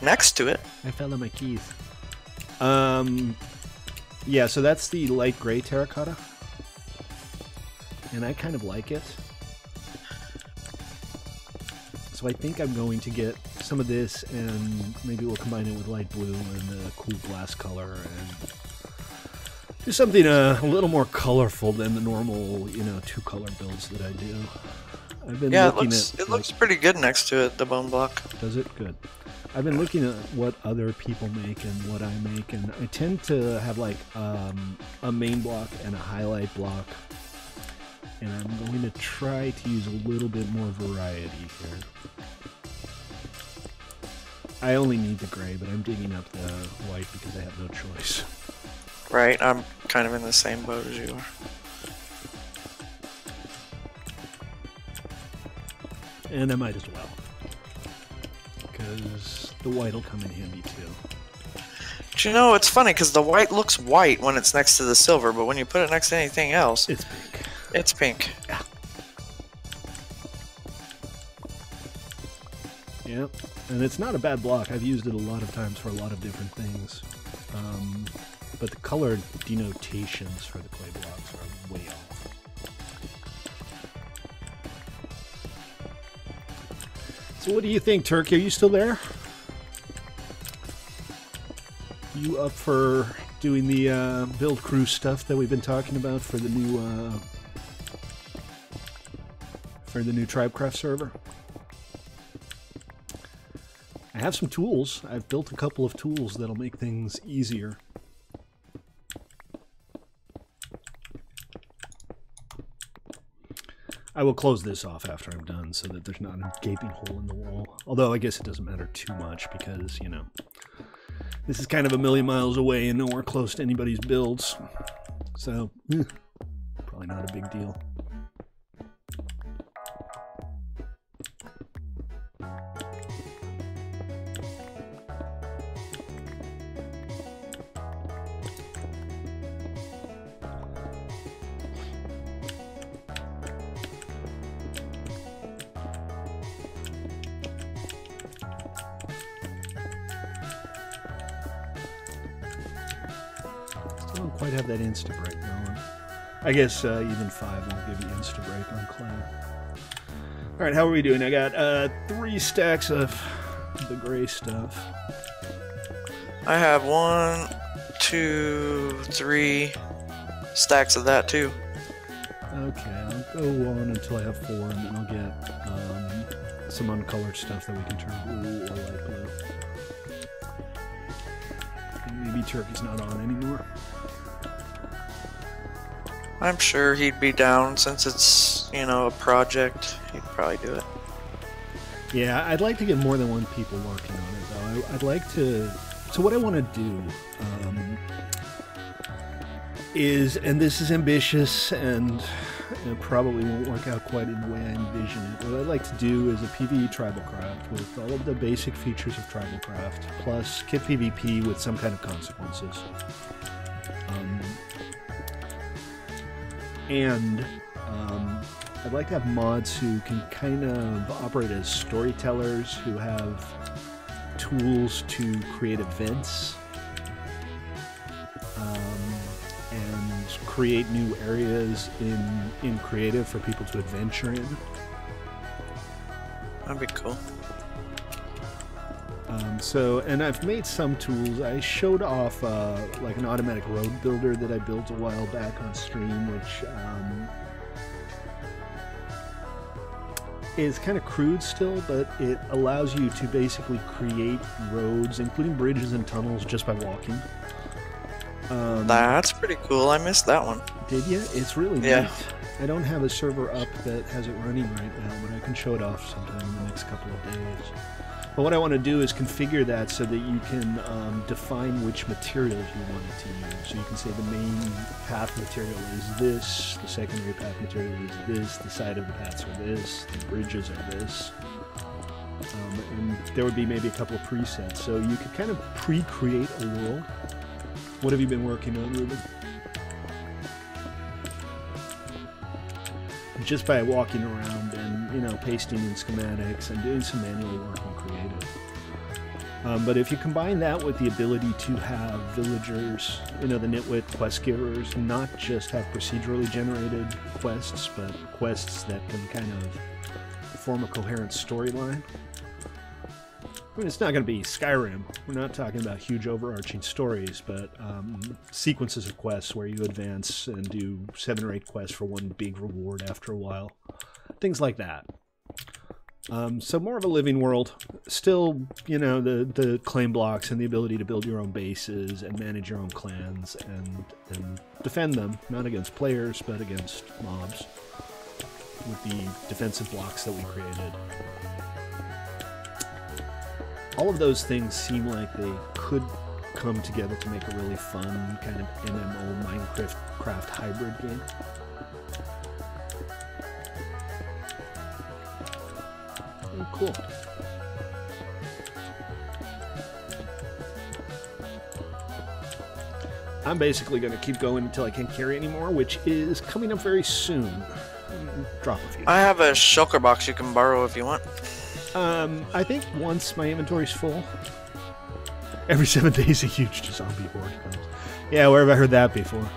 next to it. I fell on my keys. Yeah, so that's the light gray terracotta. And I kind of like it. So I think I'm going to get some of this, and maybe we'll combine it with light blue and a cool glass color, and do something a little more colorful than the normal, you know, two-color builds that I do. I've been looking at... it looks pretty good next to it, the bone block. Does it? Good. I've been looking at what other people make and what I make, and I tend to have like a main block and a highlight block. And I'm going to try to use a little bit more variety here. I only need the gray, but I'm digging up the white because I have no choice. Right, I'm kind of in the same boat as you are. And I might as well, because the white will come in handy too. But you know, it's funny because the white looks white when it's next to the silver, but when you put it next to anything else, it's pink. It's pink. Yeah. Yep. And it's not a bad block. I've used it a lot of times for a lot of different things. But the color denotations for the clay blocks are way off. So what do you think, Turkey? Are you still there? You up for doing the build crew stuff that we've been talking about for the new Tribecraft server? I have some tools. I've built a couple of tools that'll make things easier. I will close this off after I'm done so that there's not a gaping hole in the wall. Although I guess it doesn't matter too much because, you know, this is kind of a million miles away and nowhere close to anybody's builds. So, probably not a big deal. Still don't quite have that Insta-break going. I guess even 5 will give you Insta-break on clay. Alright, how are we doing? I got 3 stacks of the gray stuff. I have 1, 2, 3 stacks of that too. Okay, I'll go on until I have 4, and then I'll get some uncolored stuff that we can turn blue or light blue. And maybe Turkey's not on anymore. I'm sure he'd be down since it's, you know, a project. He'd probably do it. Yeah, I'd like to get more than 1 people working on it, though. I'd like to... So what I want to do is, and this is ambitious, and it probably won't work out quite in the way I envision it. What I'd like to do is a PvE Triblecraft with all of the basic features of Triblecraft, plus kit PvP with some kind of consequences. I'd like to have mods who can kind of operate as storytellers, who have tools to create events, and create new areas in creative for people to adventure in. That'd be cool. And I've made some tools. I showed off like an automatic road builder that I built a while back on stream, which is kind of crude still, but it allows you to basically create roads, including bridges and tunnels, just by walking. That's pretty cool. I missed that one. Did you? It's really neat. I don't have a server up that has it running right now, but I can show it off sometime in the next couple of days. But what I want to do is configure that so that you can define which materials you want it to use. So you can say the main path material is this, the secondary path material is this, the side of the paths are this, the bridges are this. And there would be maybe a couple of presets. So you could kind of pre-create a world. What have you been working on, Ruben? Just by walking around and, you know, pasting in schematics and doing some manual work and creative. But if you combine that with the ability to have villagers, you know, the nitwit quest givers, not just have procedurally generated quests, but quests that can kind of form a coherent storyline. I mean, it's not going to be Skyrim. We're not talking about huge overarching stories, but sequences of quests where you advance and do 7 or 8 quests for one big reward after a while. Things like that. So more of a living world. Still, you know, the claim blocks and the ability to build your own bases and manage your own clans and defend them, not against players, but against mobs, with the defensive blocks that we created. All of those things seem like they could come together to make a really fun kind of MMO Minecraft hybrid game. Oh, cool. I'm basically going to keep going until I can't carry anymore, which is coming up very soon. Drop a few. I have a shulker box you can borrow if you want. I think once my inventory's full, every 7 days a huge zombie horde comes. Yeah, where have I heard that before?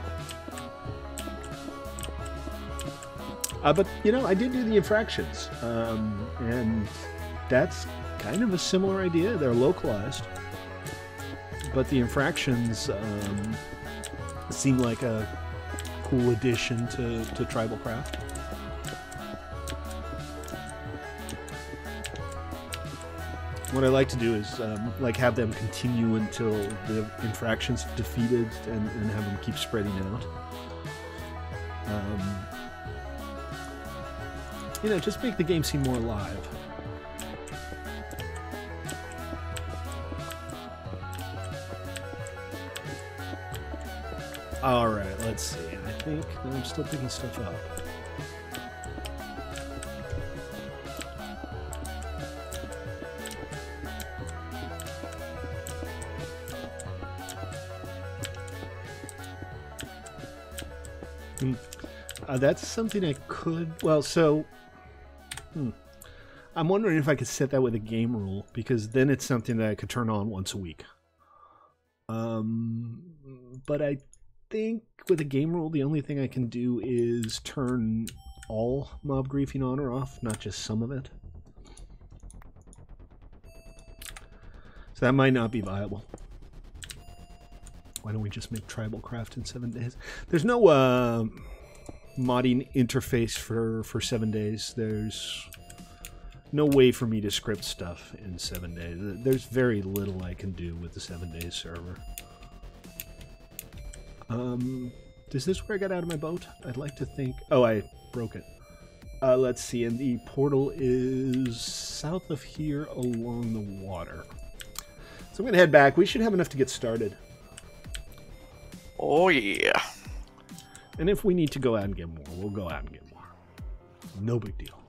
But, you know, I did do the infractions, and that's kind of a similar idea. They're localized, but the infractions seem like a cool addition to Tribal Craft. What I like to do is like have them continue until the infractions defeated and have them keep spreading out. You know, just make the game seem more alive. Alright, let's see. I think that I'm still picking stuff up. That's something I could... Well, so... I'm wondering if I could set that with a game rule, because then it's something that I could turn on once a week. But I think with a game rule, the only thing I can do is turn all mob griefing on or off, not just some of it. So that might not be viable. Why don't we just make Tribal Craft in 7 days? There's no modding interface for 7 days. There's no way for me to script stuff in 7 days. There's very little I can do with the 7 days server. Is this where I got out of my boat? I'd like to think... Oh, I broke it. Let's see, and the portal is south of here along the water. So I'm going to head back. We should have enough to get started. Oh, yeah. And if we need to go out and get more, we'll go out and get more. No big deal.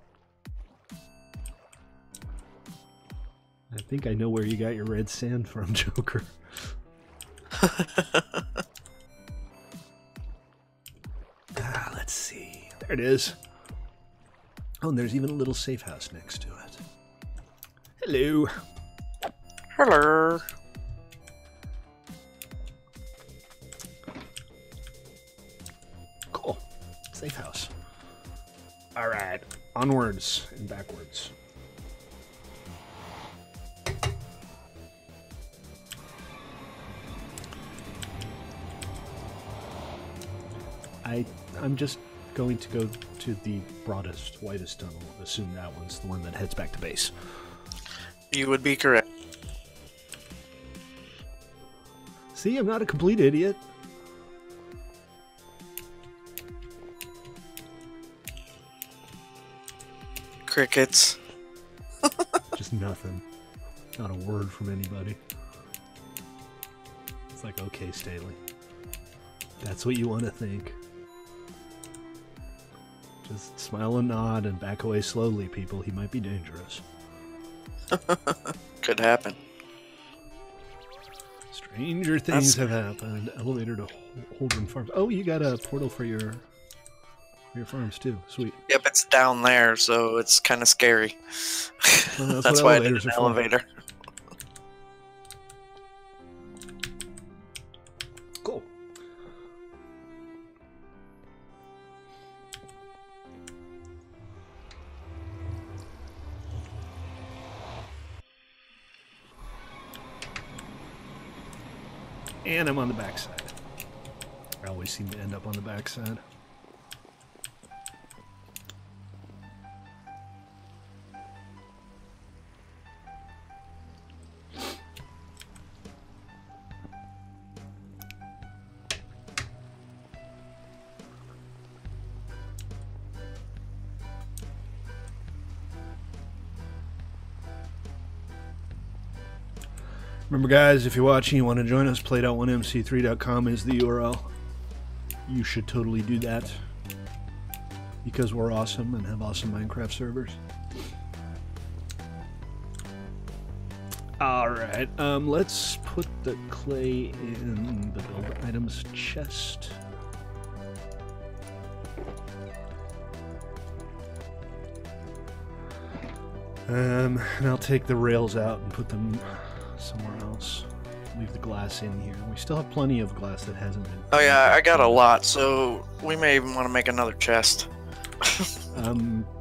I think I know where you got your red sand from, Joker. Let's see. There it is. Oh, and there's even a little safe house next to it. Hello. Hello. Cool. Safe house. All right. Onwards and backwards. I'm just going to go to the broadest, widest tunnel. Assume that one's the one that heads back to base. You would be correct. See, I'm not a complete idiot. Crickets. Just nothing. Not a word from anybody. It's like, okay, Staley. That's what you want to think. Just smile and nod and back away slowly, people. He might be dangerous. Could happen. Stranger things have happened. Elevator to Holdren Farms. Oh, you got a portal for your farms too. Sweet. Yep, it's down there, so it's kind of scary. Well, that's why I did an elevator. Cool. And I'm on the backside. I always seem to end up on the backside. Remember, guys, if you're watching, you want to join us, played.1mc3.com is the URL. You should totally do that because we're awesome and have awesome Minecraft servers. Alright, let's put the clay in the build items chest. And I'll take the rails out and put them somewhere else. Leave the glass in here. We still have plenty of glass that hasn't been... Oh yeah, I got a lot, so we may even want to make another chest.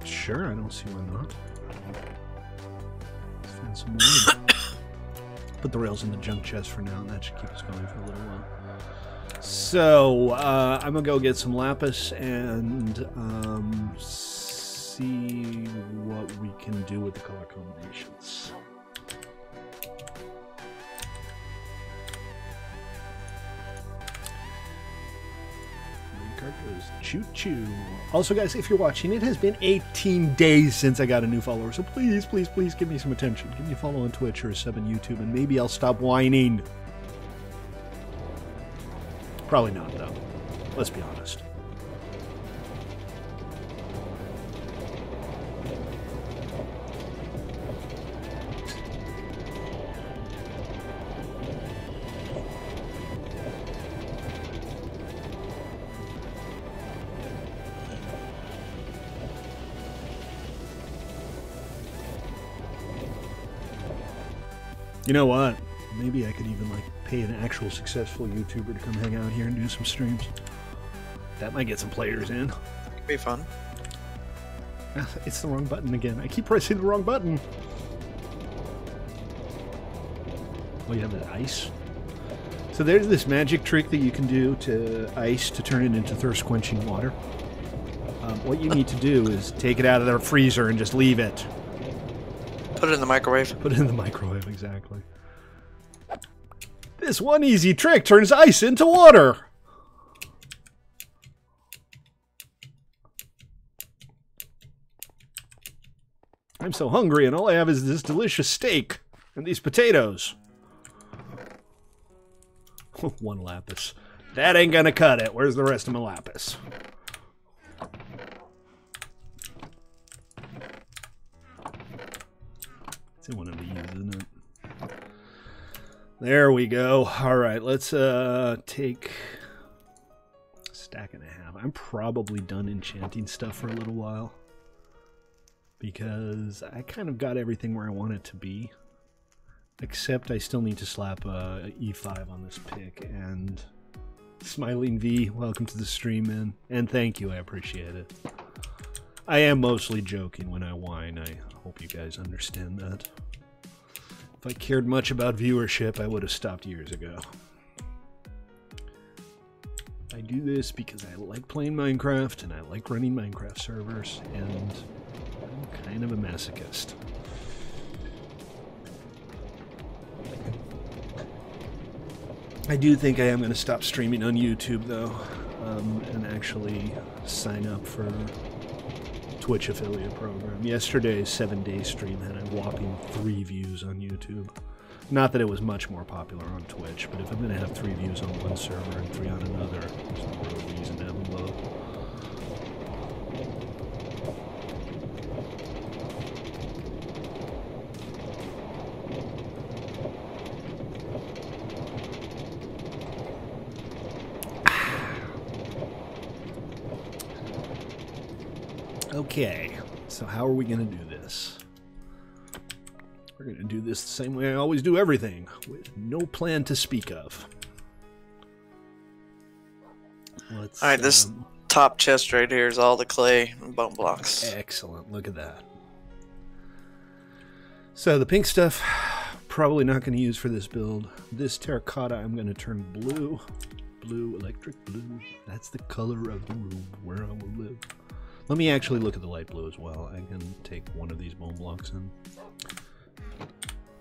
Sure, I don't see why not. Let's find some more. Put the rails in the junk chest for now, and that should keep us going for a little while. So, I'm gonna go get some lapis and see what we can do with the color combinations. Goes choo-choo. Also, guys, if you're watching, it has been 18 days since I got a new follower, so please, please, please give me some attention. Give me a follow on Twitch or a sub on YouTube, and maybe I'll stop whining. Probably not, though. Let's be honest. You know what? Maybe I could even like pay an actual successful YouTuber to come hang out here and do some streams. That might get some players in. It'd be fun. It's the wrong button again. I keep pressing the wrong button. Oh, you have that ice? So there's this magic trick that you can do to ice to turn it into thirst-quenching water. What you need to do is take it out of the freezer and just leave it. Put it in the microwave. Put it in the microwave, exactly. This one easy trick turns ice into water. I'm so hungry and all I have is this delicious steak and these potatoes. One lapis. That ain't gonna cut it. Where's the rest of my lapis? It's in one of these, isn't it? There we go. Alright, let's take a stack and a half. I'm probably done enchanting stuff for a little while. Because I kind of got everything where I want it to be. Except I still need to slap E5 on this pick. And Smiling V, welcome to the stream, man. And thank you, I appreciate it. I am mostly joking when I whine. I hope you guys understand that. If I cared much about viewership, I would have stopped years ago. I do this because I like playing Minecraft and I like running Minecraft servers, and I'm kind of a masochist. I do think I am going to stop streaming on YouTube, though, and actually sign up for Twitch affiliate program. Yesterday's 7-day stream had a whopping 3 views on YouTube. Not that it was much more popular on Twitch, but if I'm going to have 3 views on one server and 3 on another, there's no real reason to have them both. Okay, so how are we going to do this? We're going to do this the same way I always do everything, with no plan to speak of. Alright, this top chest right here is all the clay and bone blocks. Excellent, look at that. So the pink stuff, probably not going to use for this build. This terracotta I'm going to turn blue. Blue, electric blue. That's the color of the room where I will live. Let me actually look at the light blue as well. I can take one of these bone blocks in.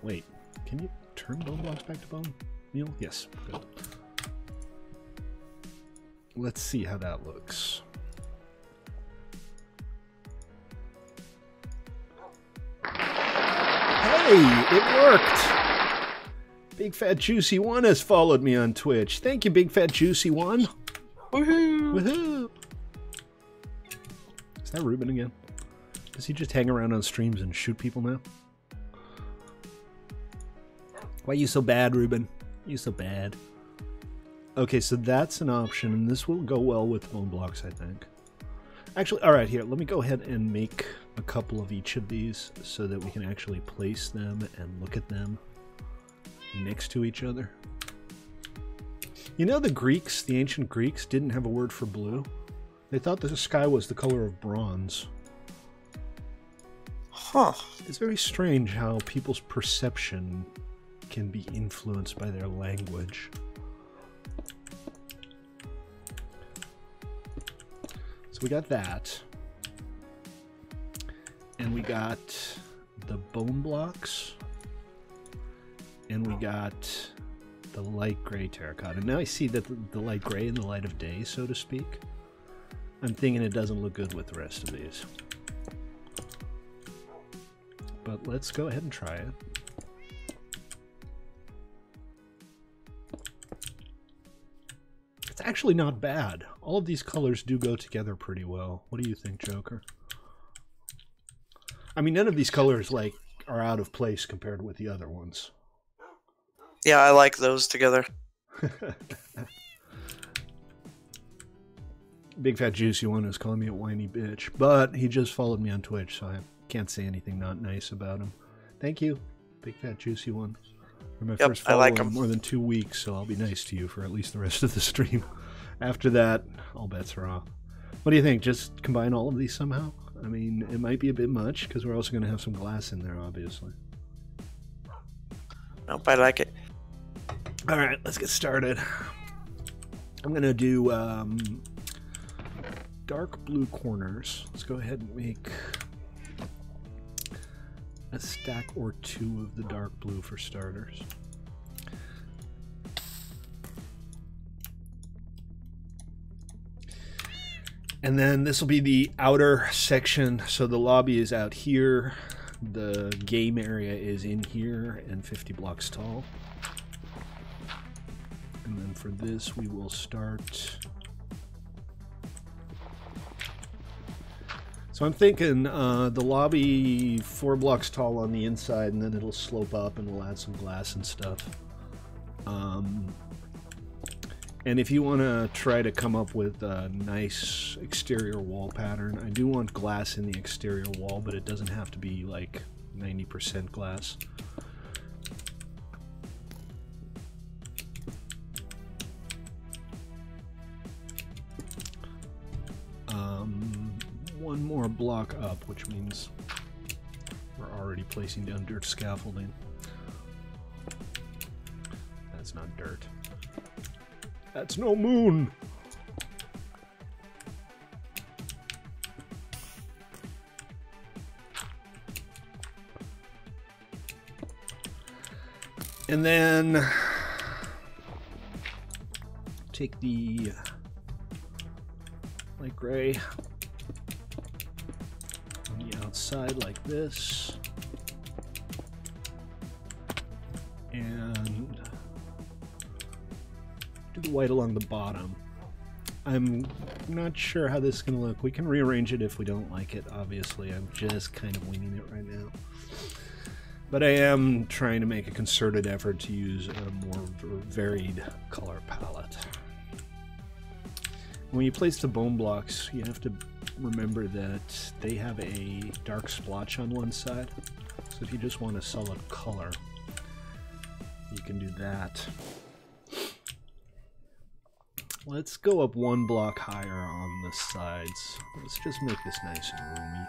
Wait, can you turn bone blocks back to bone, Neil? Yes, good. Let's see how that looks. Hey, it worked! Big Fat Juicy One has followed me on Twitch. Thank you, Big Fat Juicy One. Woohoo! Woohoo! Is that Ruben again? Does he just hang around on streams and shoot people now? Why are you so bad, Ruben? You so bad. Okay, so that's an option, and this will go well with bone blocks, I think. Actually, alright, here, let me go ahead and make a couple of each of these so that we can actually place them and look at them next to each other. You know, the Greeks, the ancient Greeks, didn't have a word for blue. They thought the sky was the color of bronze. Huh. It's very strange how people's perception can be influenced by their language. So we got that. And we got the bone blocks. And we got the light gray terracotta. Now I see that the light gray in the light of day, so to speak. I'm thinking it doesn't look good with the rest of these. But let's go ahead and try it. It's actually not bad. All of these colors do go together pretty well. What do you think, Joker? I mean, none of these colors, like, are out of place compared with the other ones. Yeah, I like those together. Big Fat Juicy One is calling me a whiny bitch, but he just followed me on Twitch, so I can't say anything not nice about him. Thank you, Big Fat Juicy One. You're my first follower in more than 2 weeks, so I'll be nice to you for at least the rest of the stream. After that, all bets are off. What do you think? Just combine all of these somehow? I mean, it might be a bit much, because we're also going to have some glass in there, obviously. Nope, I like it. Alright, let's get started. I'm going to do dark blue corners. Let's go ahead and make a stack or 2 of the dark blue for starters. And then this will be the outer section. So the lobby is out here. The game area is in here and 50 blocks tall. And then for this, we will start. So I'm thinking the lobby 4 blocks tall on the inside, and then it'll slope up and we'll add some glass and stuff. And if you want to try to come up with a nice exterior wall pattern, I do want glass in the exterior wall, but it doesn't have to be like 90% glass. One more block up, which means we're already placing down dirt scaffolding. That's not dirt. That's no moon. And then take the light gray on the outside like this. And do the white along the bottom. I'm not sure how this is going to look. We can rearrange it if we don't like it, obviously. I'm just kind of winging it right now. But I am trying to make a concerted effort to use a more varied color palette. When you place the bone blocks, you have to remember that they have a dark splotch on one side. So if you just want a solid color, you can do that. Let's go up one block higher on the sides. Let's just make this nice and roomy.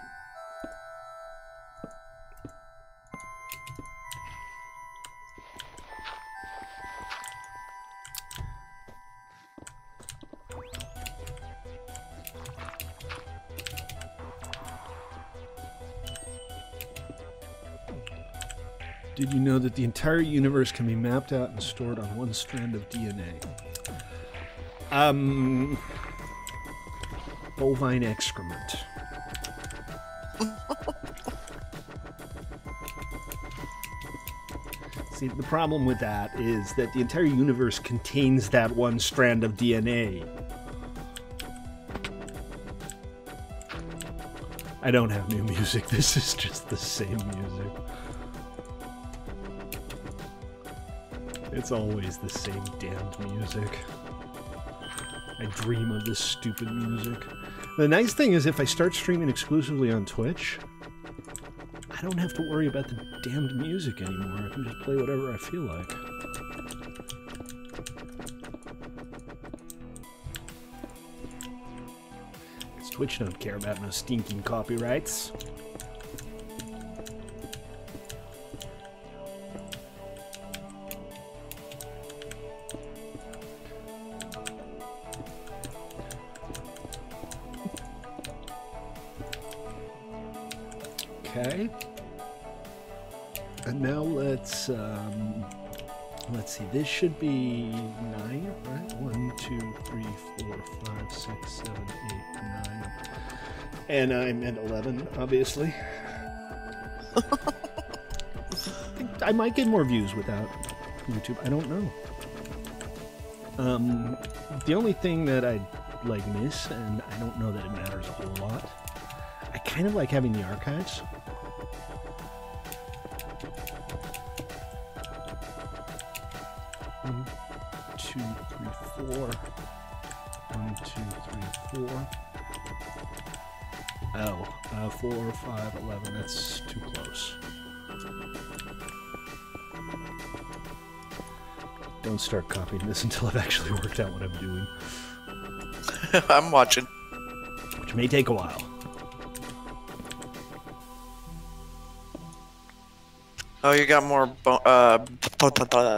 Did you know that the entire universe can be mapped out and stored on one strand of DNA? Bovine excrement. See, the problem with that is that the entire universe contains that one strand of DNA. I don't have new music. This is just the same music. It's always the same damned music. I dream of this stupid music. The nice thing is if I start streaming exclusively on Twitch, I don't have to worry about the damned music anymore. I can just play whatever I feel like. Because Twitch don't care about no stinking copyrights. Okay. And now let's see, this should be 9, right? 1, 2, 3, 4, 5, 6, 7, 8, 9. And I'm at 11, obviously. I might get more views without YouTube. I don't know. The only thing that I miss, and I don't know that it matters a whole lot, I kind of like having the archives. One, 2, 3, 4. 1, 2, 3, 4. Oh, 4, 5, 11. That's too close. Don't start copying this until I've actually worked out what I'm doing. I'm watching. Which may take a while. Oh, you got more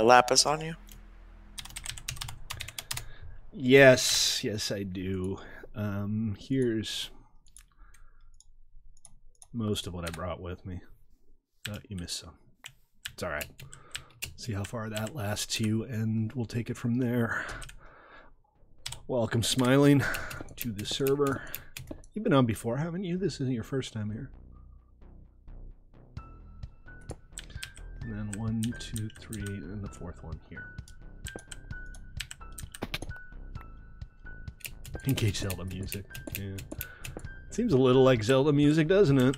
lapis on you? Yes, yes I do. Here's most of what I brought with me. You missed some. It's alright. See how far that lasts you, and we'll take it from there. Welcome, Smiling, to the server. You've been on before, haven't you? This isn't your first time here. And then 1, 2, 3, and the fourth one here. Engage Zelda music. Yeah. Seems a little like Zelda music, doesn't it?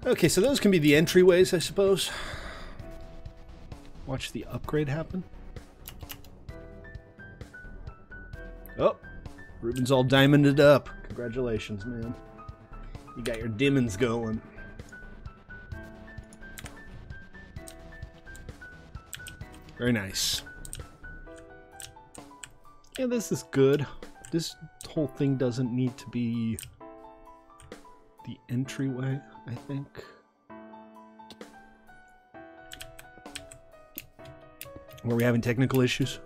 Okay, so those can be the entryways, I suppose. Watch the upgrade happen. Oh, Ruben's all diamonded up. Congratulations, man. You got your diamonds going. Very nice. Yeah, this is good. this whole thing doesn't need to be the entryway, I think. Were we having technical issues?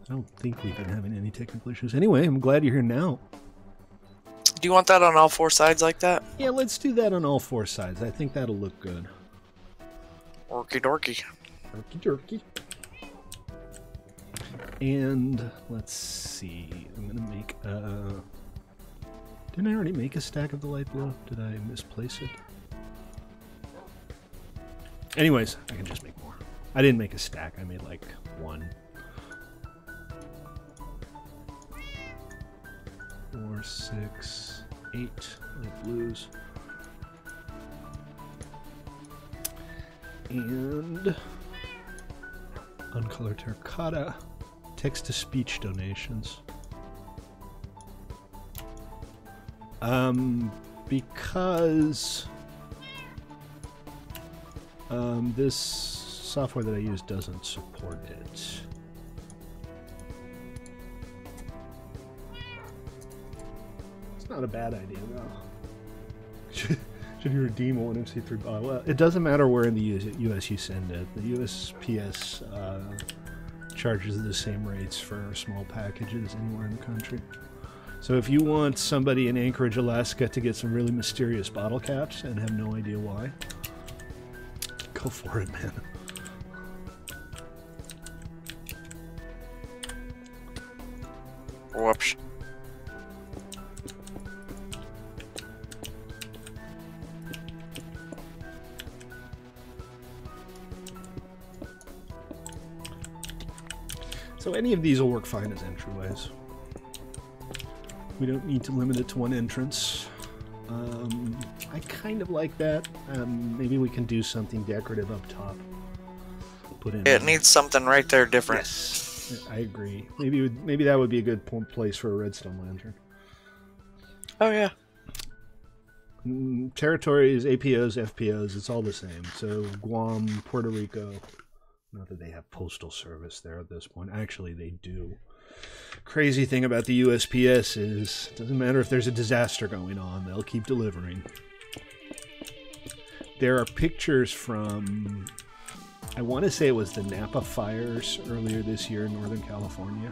I don't think we've been having any technical issues. Anyway, I'm glad you're here now. Do you want that on all 4 sides like that? Yeah, let's do that on all 4 sides. I think that'll look good. Orky dorky. Orky dorky. And let's see. I'm gonna make didn't I already make a stack of the light blue? Did I misplace it? Anyways, I can just make more. I didn't make a stack. I made like 1. 4, 6, 8 light blues. And uncolored terracotta. Text-to-speech donations. Because this software that I use doesn't support it. It's not a bad idea, though. Should you redeem a 1MC3? Well, it doesn't matter where in the US you send it. The USPS charges the same rates for small packages anywhere in the country. So if you want somebody in Anchorage, Alaska to get some really mysterious bottle caps and have no idea why, go for it, man. Whoops. So any of these will work fine as entryways. We don't need to limit it to 1 entrance. I kind of like that. Maybe we can do something decorative up top. Put in. It needs something right there different. Yes, I agree. Maybe that would be a good place for a redstone lantern. Oh yeah. Territories, APOs, FPOs, it's all the same. So Guam, Puerto Rico. Not that they have postal service there at this point. Actually, they do. Crazy thing about the USPS is it doesn't matter if there's a disaster going on, they'll keep delivering. There are pictures from, I want to say it was the Napa fires earlier this year in Northern California,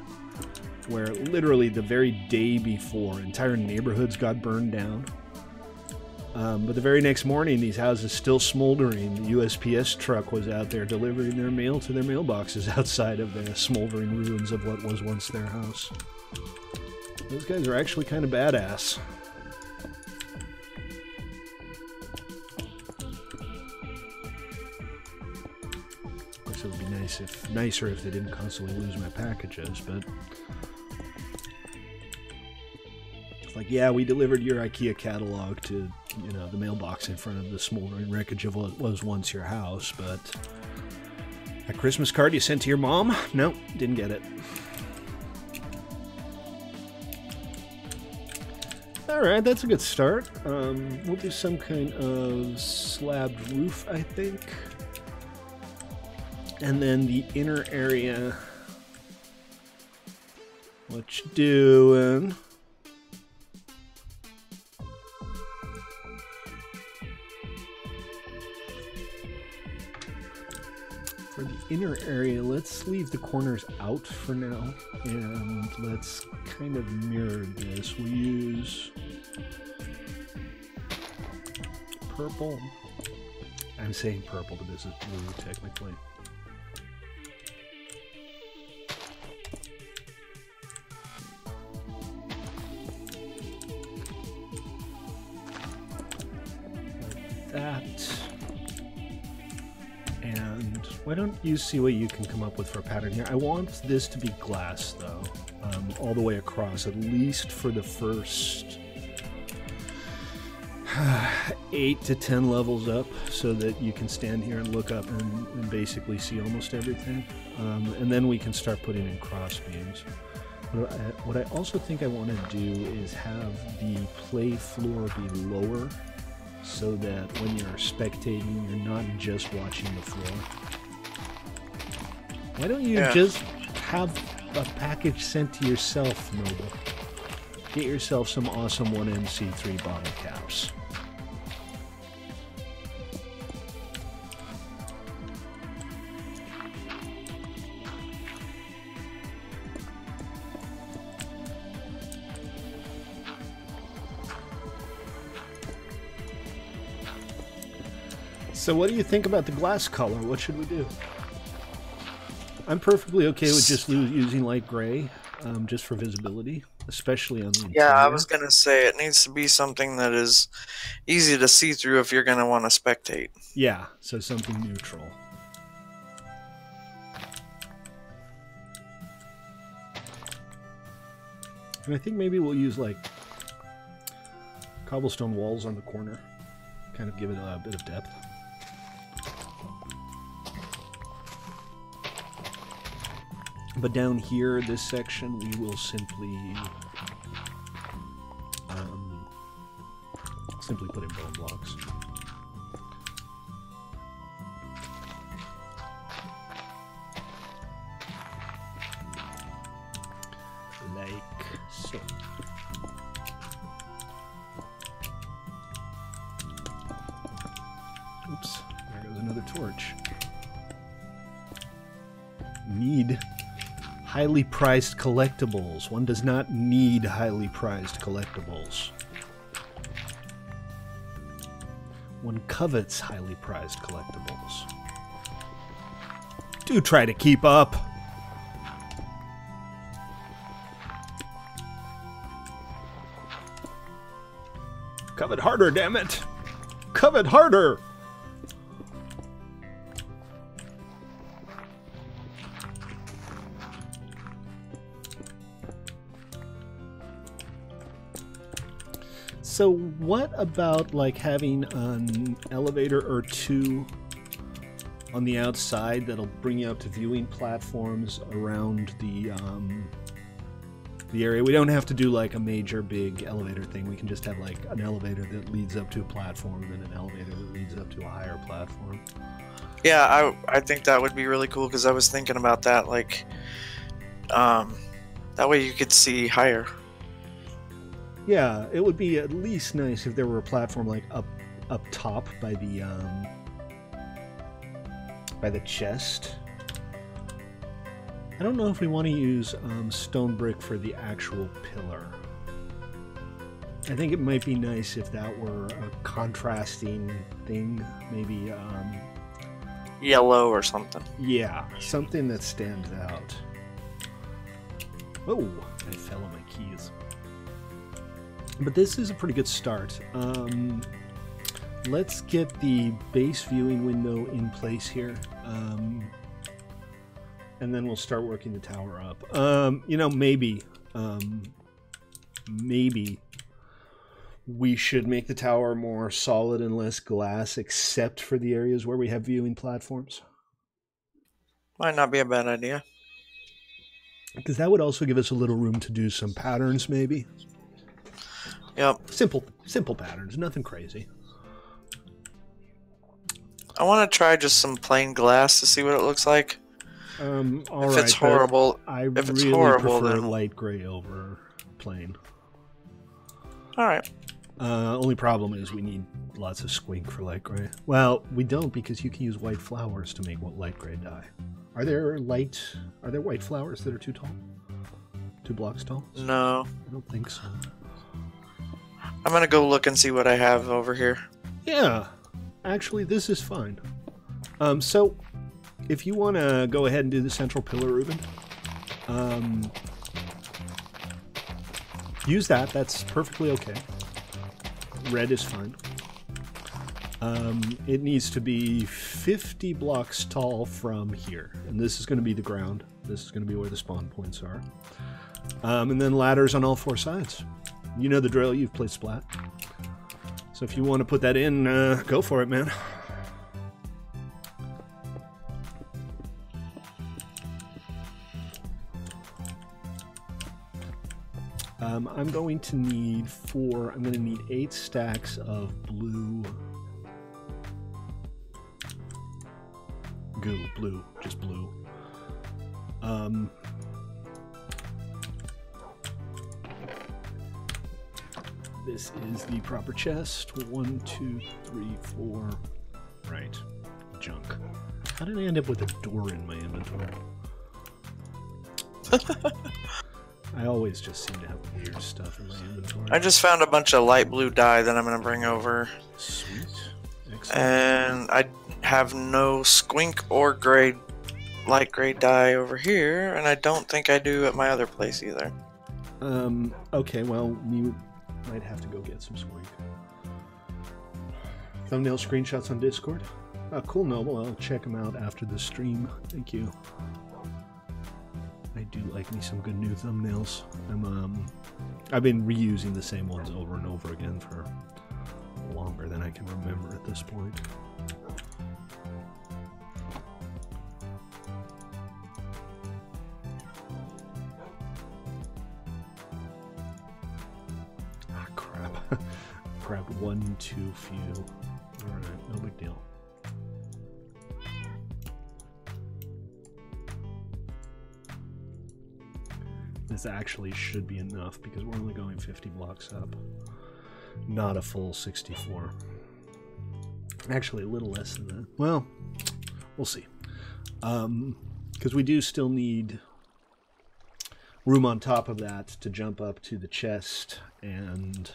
where literally the very day before, entire neighborhoods got burned down. But the very next morning, these houses still smoldering. The USPS truck was out there delivering their mail to their mailboxes outside of the smoldering ruins of what was once their house. Those guys are actually kind of badass. Of course, it would be nicer if they didn't constantly lose my packages, but it's like, yeah, we delivered your IKEA catalog to, you know, the mailbox in front of the smoldering wreckage of what was once your house, but that Christmas card you sent to your mom? No, didn't get it. Alright, that's a good start. We'll do some kind of slabbed roof, I think. And then the inner area. What you doing? For the inner area, let's leave the corners out for now, and let's kind of mirror this. We'll use purple. I'm saying purple, but this is blue technically. Like that. And why don't you see what you can come up with for a pattern here? I want this to be glass, though, all the way across, at least for the first 8 to 10 levels up, so that you can stand here and look up and basically see almost everything. And then we can start putting in cross beams. What I also think I want to do is have the play floor be lower, so that when you're spectating, you're not just watching the floor. Why don't you just have a package sent to yourself, Noble. Get yourself some awesome 1MC3 bottle caps. So what do you think about the glass color? What should we do? I'm perfectly okay with just using light gray, just for visibility, especially on the interior. Yeah, I was going to say it needs to be something that is easy to see through if you're going to want to spectate. Yeah, so something neutral. And I think maybe we'll use like cobblestone walls on the corner, kind of give it a bit of depth. But down here, this section, we will simply put in bone blocks. Like so. Oops, there goes another torch. Need highly prized collectibles. One does not need highly prized collectibles. One covets highly prized collectibles. Do try to keep up. Covet harder, damn it! Covet harder! So what about like having an elevator or two on the outside that'll bring you up to viewing platforms around the area? We don't have to do like a major big elevator thing. We can just have like an elevator that leads up to a platform and then an elevator that leads up to a higher platform. Yeah, I think that would be really cool because I was thinking about that. Like, that way you could see higher. Yeah, it would be at least nice if there were a platform like up top by the chest. I don't know if we want to use stone brick for the actual pillar. I think it might be nice if that were a contrasting thing, maybe yellow or something. Yeah, something that stands out. Oh, I fell on my keys. But this is a pretty good start. Let's get the base viewing window in place here. And then we'll start working the tower up. You know, maybe we should make the tower more solid and less glass, except for the areas where we have viewing platforms. Might not be a bad idea. Because that would also give us a little room to do some patterns, maybe. Yep. Simple patterns, nothing crazy. I want to try just some plain glass to see what it looks like. If it's horrible, if it's really horrible, prefer then light gray over plain. All right. Only problem is we need lots of squink for light gray. Well, we don't because you can use white flowers to make light gray dye. Are there white flowers that are too tall? 2 blocks tall? No. I don't think so. I'm gonna go look and see what I have over here. Yeah, actually, this is fine. So, if you want to go ahead and do the central pillar, Ruben, use that. That's perfectly okay. Red is fine. It needs to be 50 blocks tall from here, and this is going to be the ground. This is going to be where the spawn points are. And then ladders on all 4 sides. You know the drill, you've played Splat. So if you want to put that in, go for it, man. I'm going to need 8 stacks of blue goo, just blue. this is the proper chest. 1, 2, 3, 4. Right. Junk. How did I end up with a door in my inventory? I always just seem to have weird stuff in my inventory. I just found a bunch of light blue dye that I'm going to bring over. Sweet. Excellent. And I have no squink or light gray dye over here, and I don't think I do at my other place either. Okay, well, you might have to go get some squink. Thumbnail screenshots on Discord? Oh, cool, Noble. I'll check them out after the stream. Thank you. I do like me some good new thumbnails. I've been reusing the same ones over and over again for longer than I can remember at this point. Ah, crap. Grabbed one too few. Alright, no big deal. This actually should be enough because we're only going 50 blocks up. Not a full 64. Actually, a little less than that. Well, we'll see. Because we do still need room on top of that to jump up to the chest and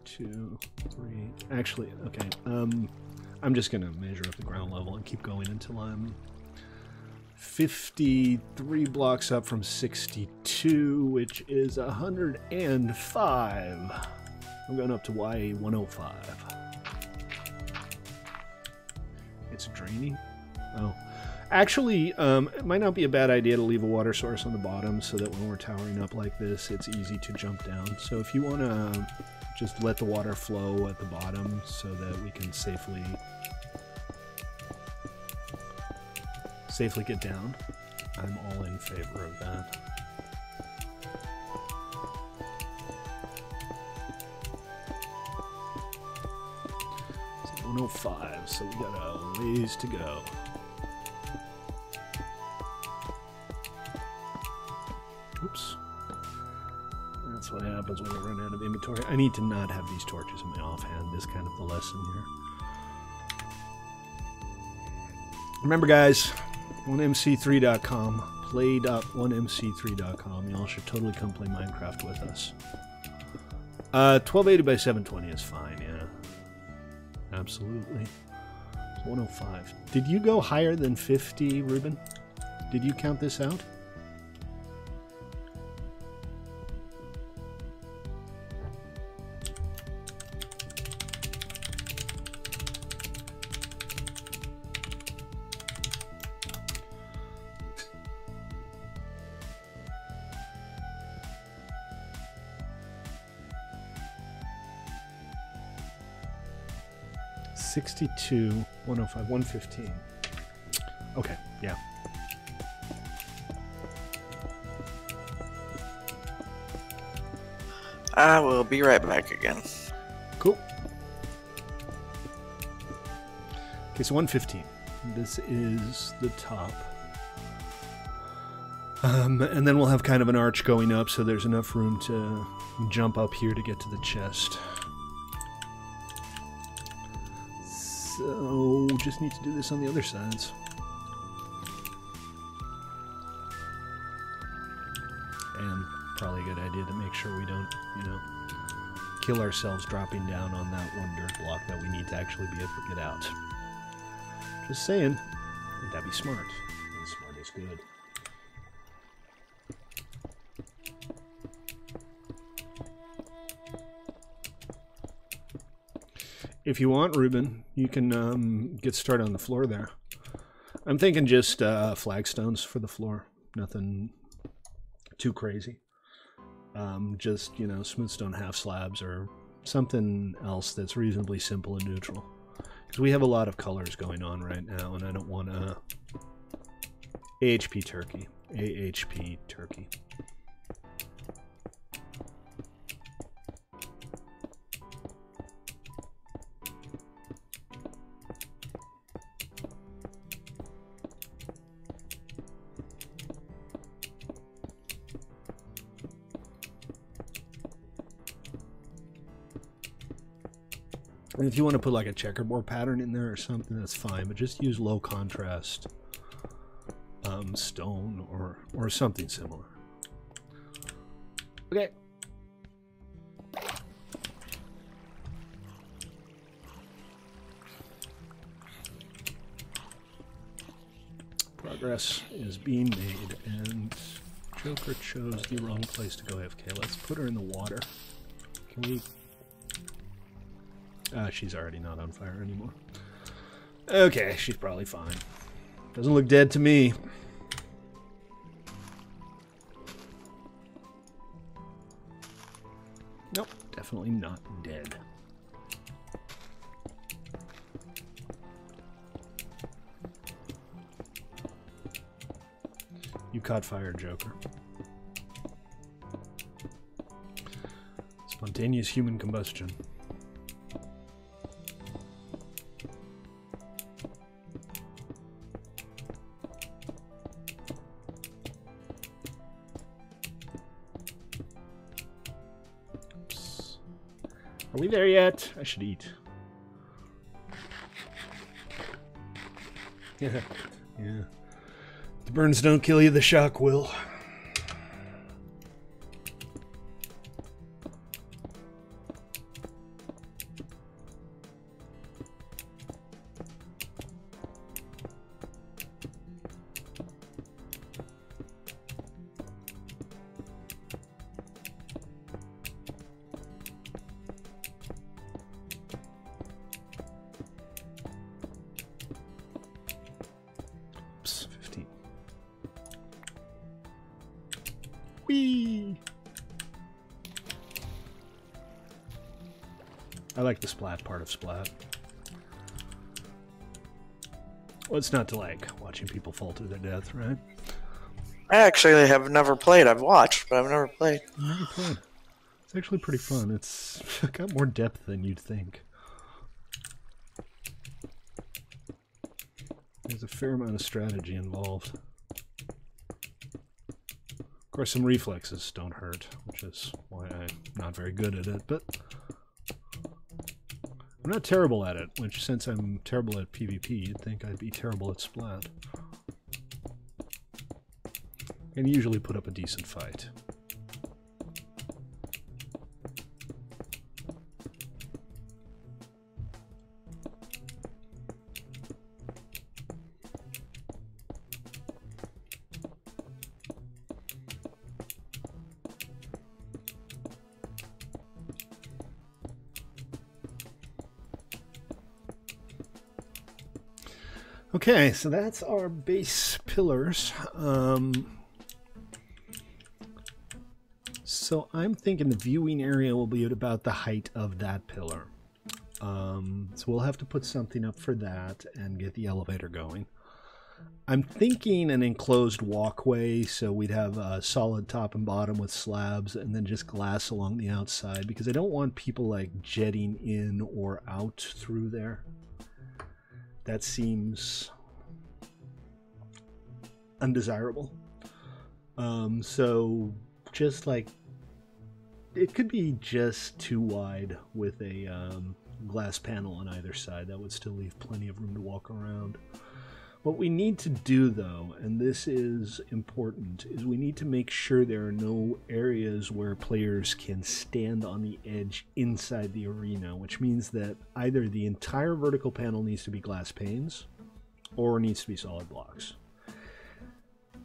2, 3. Actually, okay. I'm just gonna measure up the ground level and keep going until I'm 53 blocks up from 62, which is 105. I'm going up to YA 105. It's draining? Oh. Actually, it might not be a bad idea to leave a water source on the bottom so that when we're towering up like this, it's easy to jump down. So if you want to just let the water flow at the bottom so that we can safely get down, I'm all in favor of that. It's 105, so we got a ways to go. Oops. That's what happens when I run out of inventory. I need to not have these torches in my offhand, is kind of the lesson here. Remember, guys, 1mc3.com, play.1mc3.com. Y'all should totally come play Minecraft with us. 1280 by 720 is fine, yeah. Absolutely. It's 105. Did you go higher than 50, Ruben? Did you count this out? $62, 105, 115. Okay, yeah. I will be right back again. Cool. Okay, so 115. This is the top. And then we'll have kind of an arch going up, so there's enough room to jump up here to get to the chest. So, just need to do this on the other sides. And probably a good idea to make sure we don't, kill ourselves dropping down on that one dirt block that we need to actually be able to get out. Just saying, that'd be smart. And smart is good. If you want, Ruben, you can get started on the floor there. I'm thinking just flagstones for the floor. Nothing too crazy. Just, smooth stone half slabs or something else that's reasonably simple and neutral. Because we have a lot of colors going on right now, and I don't want to... AHP turkey. AHP turkey. And if you want to put like a checkerboard pattern in there or something, that's fine, but just use low contrast stone or something similar. Okay. Progress is being made, and Joker chose the wrong place to go AFK. Let's put her in the water. Can we... she's already not on fire anymore. Okay, she's probably fine. Doesn't look dead to me. Nope, definitely not dead. You caught fire, Joker. Spontaneous human combustion. Oops. Are we there yet? I should eat. Yeah. Yeah. The burns don't kill you, the shock will. Whee! I like the splat part of Splat. Well, it's not to like watching people fall to their death, right? I actually have never played. I've watched, but I've never played. Never played. It's actually pretty fun. It's got more depth than you'd think. There's a fair amount of strategy involved. Of course, some reflexes don't hurt, which is why I'm not very good at it, but I'm not terrible at it, which since I'm terrible at PvP, you'd think I'd be terrible at Splat. And usually put up a decent fight. Okay, so that's our base pillars. So I'm thinking the viewing area will be at about the height of that pillar. So we'll have to put something up for that and get the elevator going. I'm thinking an enclosed walkway, so we'd have a solid top and bottom with slabs and then just glass along the outside, because I don't want people like jetting in or out through there. That seems undesirable. So just like, it could be just too wide with a glass panel on either side. That would still leave plenty of room to walk around. What we need to do though, and this is important, is we need to make sure there are no areas where players can stand on the edge inside the arena, which means that either the entire vertical panel needs to be glass panes or needs to be solid blocks.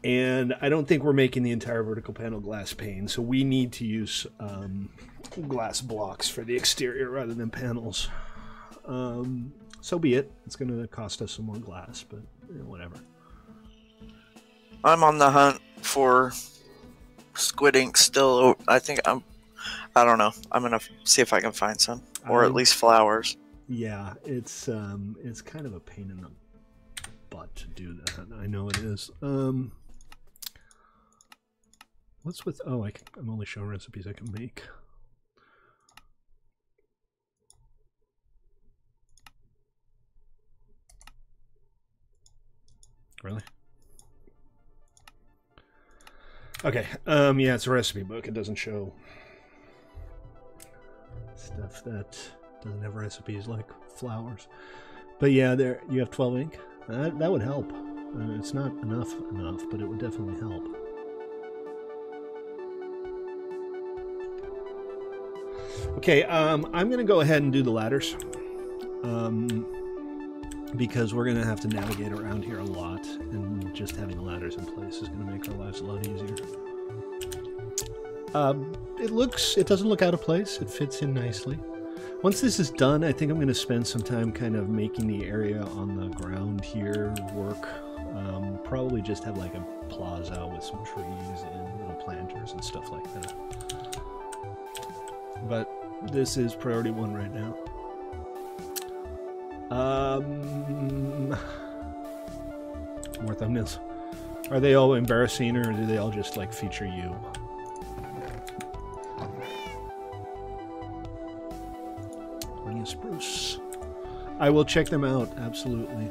And I don't think we're making the entire vertical panel glass pane, so we need to use glass blocks for the exterior rather than panels. So be it. It's going to cost us some more glass, but you know, whatever. I'm on the hunt for squid ink still. I don't know. I'm going to see if I can find some, or at least flowers. Yeah, it's kind of a pain in the butt to do that. I know it is. What's with... Oh, I'm only showing recipes I can make. Really? Okay, yeah, it's a recipe book. It doesn't show stuff that Doesn't have recipes like flowers. But yeah, there you have 12 ink. That would help. It's not enough, but it would definitely help. Okay, I'm going to go ahead and do the ladders. Because we're going to have to navigate around here a lot, and just having the ladders in place is going to make our lives a lot easier. It doesn't look out of place. It fits in nicely. Once this is done, I think I'm going to spend some time kind of making the area on the ground here work. Probably just have like a plaza with some trees and little planters and stuff like that. But this is priority 1 right now. More thumbnails. Are they all embarrassing, or do they all just like feature you? Plenty of spruce. I will check them out, absolutely.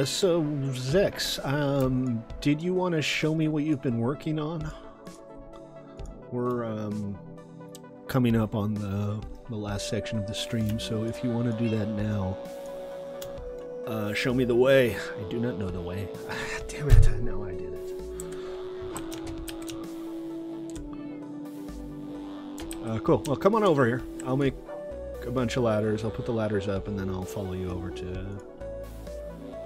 So Zex, did you want to show me what you've been working on? We're coming up on the last section of the stream, so if you want to do that now, show me the way. I do not know the way. Damn it, I know I did it. Cool, well come on over here. I'll make a bunch of ladders. I'll put the ladders up and then I'll follow you over to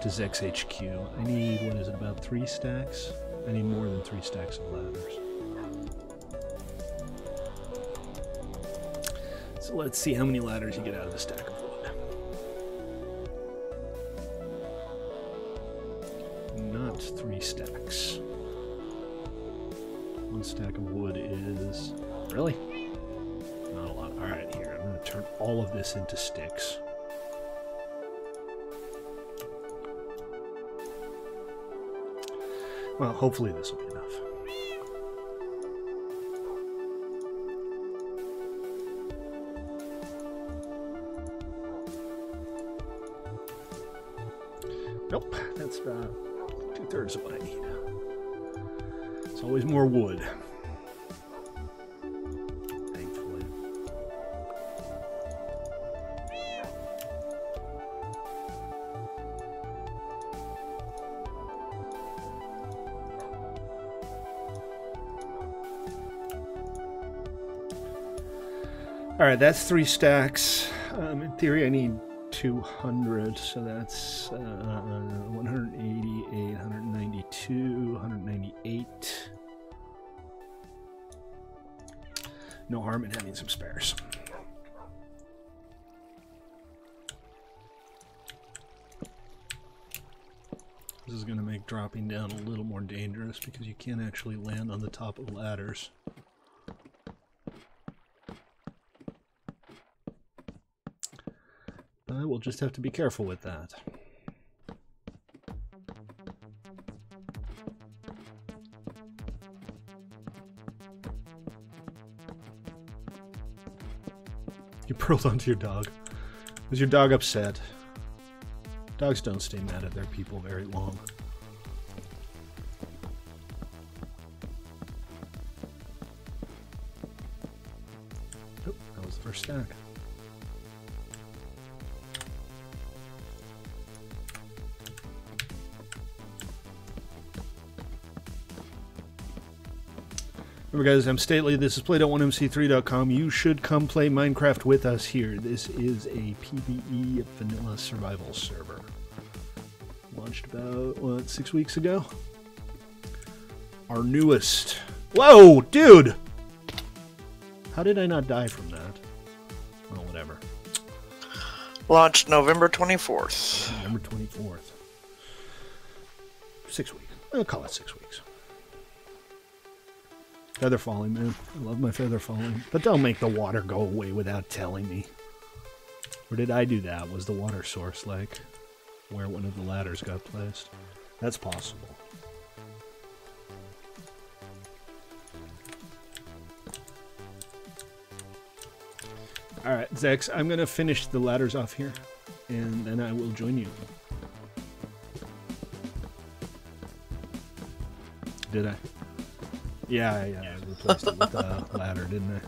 Zex HQ. I need, what is it, about 3 stacks? I need more than 3 stacks of ladders. So let's see how many ladders you get out of a stack of wood. Not 3 stacks. 1 stack of wood is... Really? Not a lot. Alright, here. I'm going to turn all of this into sticks. Well, hopefully this will be enough. Nope, that's about 2/3 of what I need. It's always more wood. Thankfully. Alright, that's 3 stacks. In theory, I need 200, so that's 188, 192, 198. No harm in having some spares. This is going to make dropping down a little more dangerous because you can't actually land on the top of ladders. We'll just have to be careful with that. You pearled onto your dog. Was your dog upset? Dogs don't stay mad at their people very long. Oh, that was the first stack. Remember guys, I'm Stately, this is Play.1MC3.com. You should come play Minecraft with us here. This is a PvE vanilla survival server. Launched about, what, 6 weeks ago? Our newest. Whoa, dude! How did I not die from that? Well, whatever. Launched November 24th. November 24th. 6 weeks. I'll call it 6 weeks. Feather falling, man. I love my feather falling. But don't make the water go away without telling me. Or did I do that? Was the water source like where one of the ladders got placed? That's possible. Alright, Zex, I'm going to finish the ladders off here, and then I will join you. Did I? Yeah, I replaced it with a ladder, didn't I?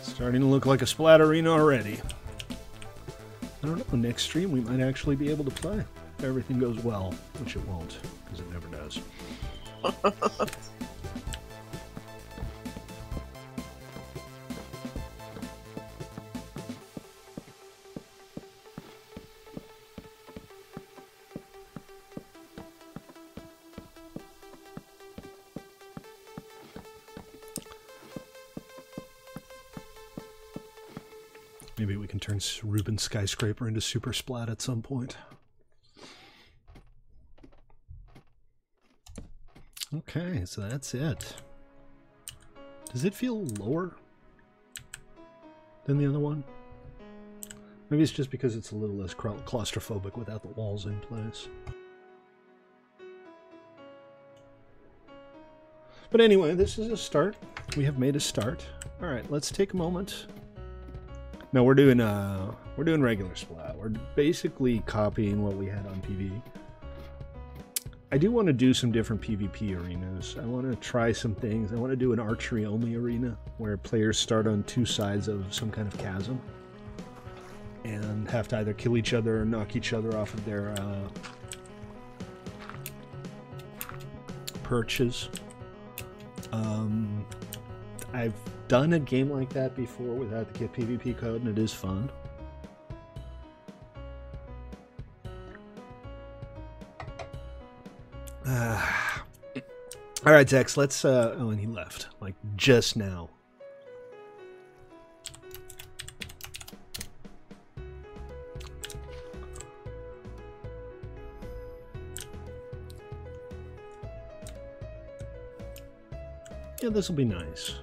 Starting to look like a splatterina already. I don't know, next stream we might actually be able to play. If everything goes well, which it won't, because it never does. Maybe we can turn Rubin Skyscraper into Super Splat at some point. Okay, so that's it. Does it feel lower than the other one? Maybe it's just because it's a little less claustrophobic without the walls in place. But anyway, this is a start. We have made a start. All right, let's take a moment. No, we're doing regular Splat. We're basically copying what we had on PvE. I do want to do some different PvP arenas. I want to try some things. I want to do an archery-only arena where players start on two sides of some kind of chasm and have to either kill each other or knock each other off of their perches. I've done a game like that before without the Kit PvP code, and it is fun. All right, Zex, let's... oh, and he left, like, just now. Yeah, this will be nice.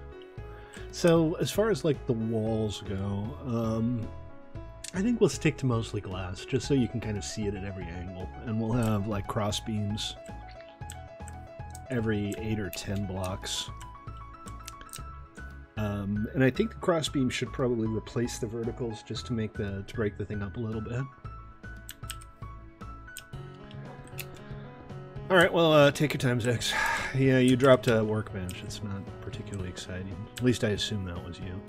So, as far as, like, the walls go, I think we'll stick to mostly glass, just so you can kind of see it at every angle. And we'll have, like, cross beams every 8 or 10 blocks. And I think the cross beam should probably replace the verticals just to make to break the thing up a little bit. All right, well, take your time, Zex. Yeah, you dropped a workbench. It's not particularly exciting. At least I assume that was you.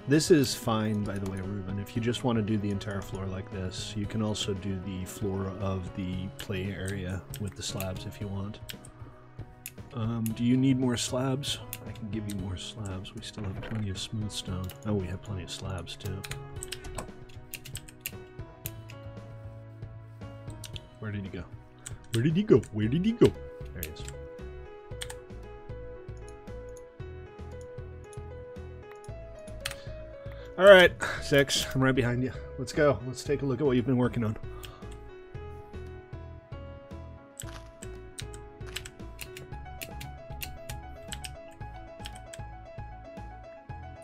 This is fine, by the way, Ruben. If you just want to do the entire floor like this, you can also do the floor of the play area with the slabs if you want. Do you need more slabs? I can give you more slabs. We still have plenty of smooth stone. Oh, we have plenty of slabs, too. Where did he go? Where did he go? Where did he go? There he is. All right, Six, I'm right behind you. Let's go. Let's take a look at what you've been working on.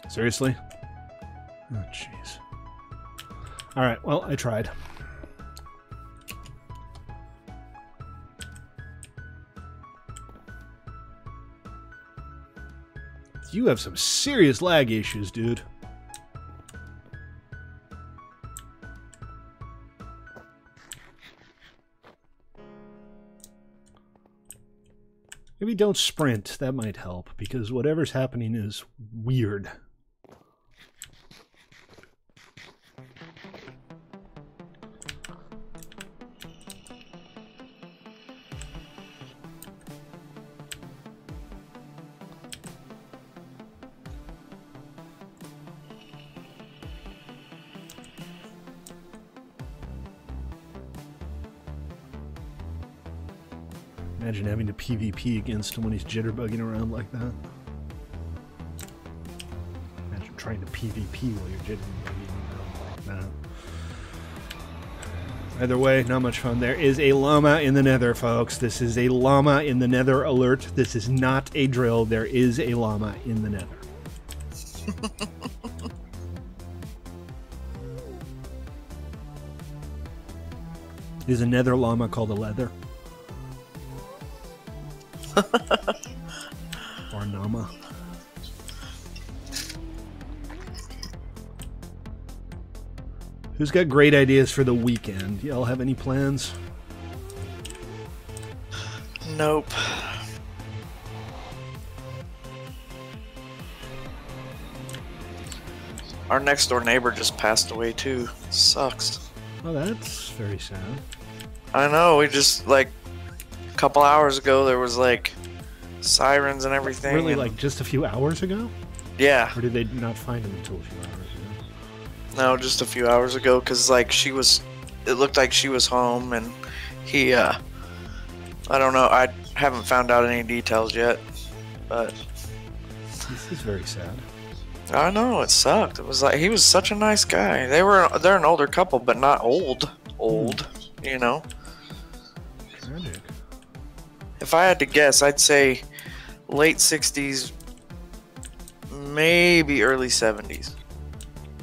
Seriously? Oh, jeez. All right, well, I tried. You have some serious lag issues, dude. Maybe don't sprint. That might help, because whatever's happening is weird. Imagine having to PvP against him when he's jitterbugging around like that. Imagine trying to PvP while you're jitterbugging around like that. Either way, not much fun. There is a llama in the nether, folks. This is a llama in the nether alert. This is not a drill. There is a llama in the nether. Is a nether llama called a leather? Or nama? Who's got great ideas for the weekend? Y'all have any plans? Nope. Our next door neighbor just passed away too. Sucks. Oh, that's very sad. I know, we just, like, a couple hours ago, there was, like, sirens and everything. Really, and... like, just a few hours ago? Yeah. Or did they not find him until a few hours ago? No, just a few hours ago, because, like, she was... It looked like she was home, and he, I don't know, I haven't found out any details yet, but... This is very sad. I know, it sucked. It was like, he was such a nice guy. They're an older couple, but not old, you know? Tragic. If I had to guess, I'd say late 60s, maybe early 70s.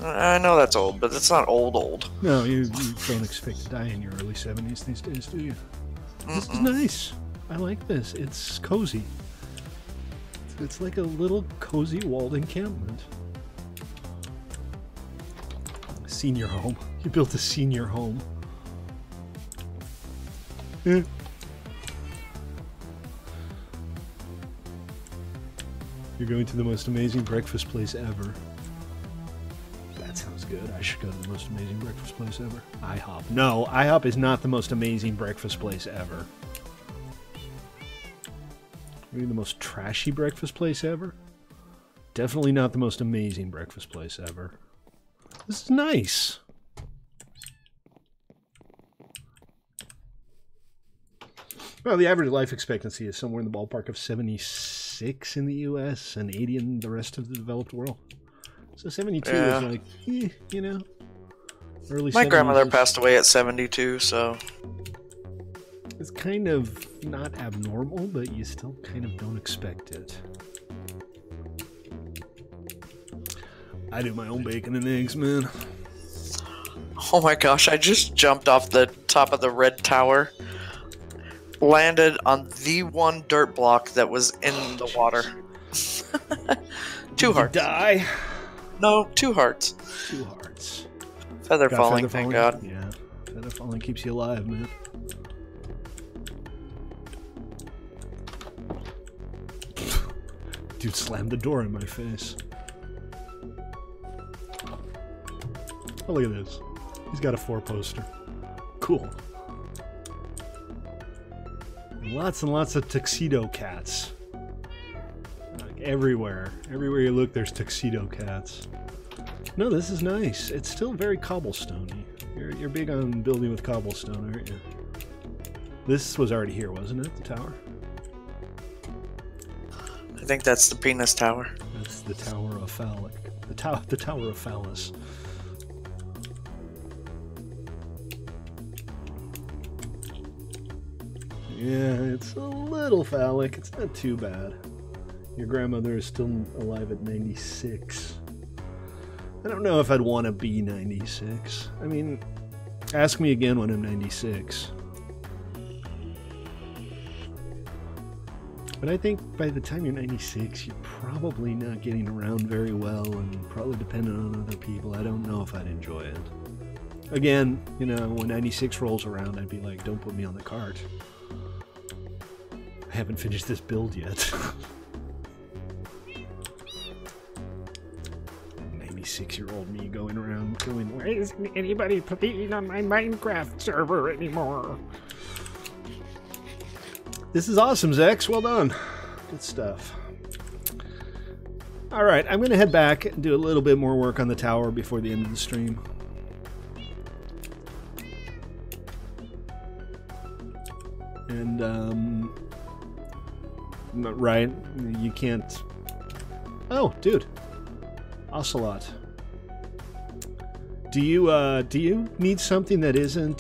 I know that's old, but it's not old. No, you don't expect to die in your early 70s these days, do you? This is nice. I like this. It's cozy. It's like a little cozy walled encampment. Senior home. You built a senior home. Yeah. You're going to the most amazing breakfast place ever. That sounds good. I should go to the most amazing breakfast place ever. IHOP. No, IHOP is not the most amazing breakfast place ever. Maybe the most trashy breakfast place ever? Definitely not the most amazing breakfast place ever. This is nice. Well, the average life expectancy is somewhere in the ballpark of 76 in the US and 80 in the rest of the developed world. So 72 is like, you know, early 70s. My grandmother passed away at 72, so... It's kind of not abnormal, but you still kind of don't expect it. I do my own bacon and eggs, man. Oh my gosh, I just jumped off the top of the red tower. Landed on the one dirt block that was in the water. 2 hearts. Did you die? No, 2 hearts. 2 hearts. Feather falling, thank God. Yeah, feather falling keeps you alive, man. Dude slammed the door in my face. Oh, look at this. He's got a 4-poster. Cool. And lots of tuxedo cats. Like everywhere. Everywhere you look, there's tuxedo cats. No, this is nice. It's still very cobblestone-y. You're big on building with cobblestone, aren't you? This was already here, wasn't it? The tower? I think that's the penis tower. That's the Tower of Phallic. The Tower of Phallus. Yeah, it's a little phallic. It's not too bad. Your grandmother is still alive at 96. I don't know if I'd want to be 96. I mean, ask me again when I'm 96. But I think by the time you're 96, you're probably not getting around very well and probably dependent on other people. I don't know if I'd enjoy it. Again, you know, when 96 rolls around, I'd be like, don't put me on the cart. I haven't finished this build yet. 96-year-old me going around going, why isn't anybody playing on my Minecraft server anymore? This is awesome, Zex. Well done. Good stuff. Alright, I'm going to head back and do a little bit more work on the tower before the end of the stream. And, right, you can't... Oh, dude. Ocelot. Do you need something that isn't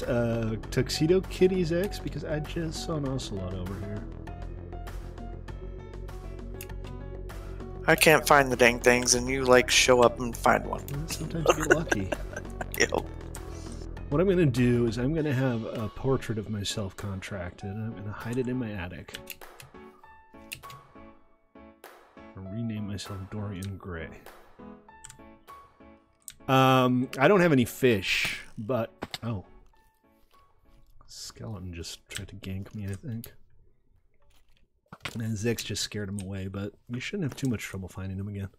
Tuxedo Kitty's X? Because I just saw an Ocelot over here. I can't find the dang things, and you, like, show up and find one. Well, sometimes you get lucky. Yep. What I'm going to do is I'm going to have a portrait of myself contracted, and I'm going to hide it in my attic. I'll rename myself Dorian Gray. I don't have any fish, but... Oh. Skeleton just tried to gank me, I think. And Zex just scared him away, but you shouldn't have too much trouble finding him again.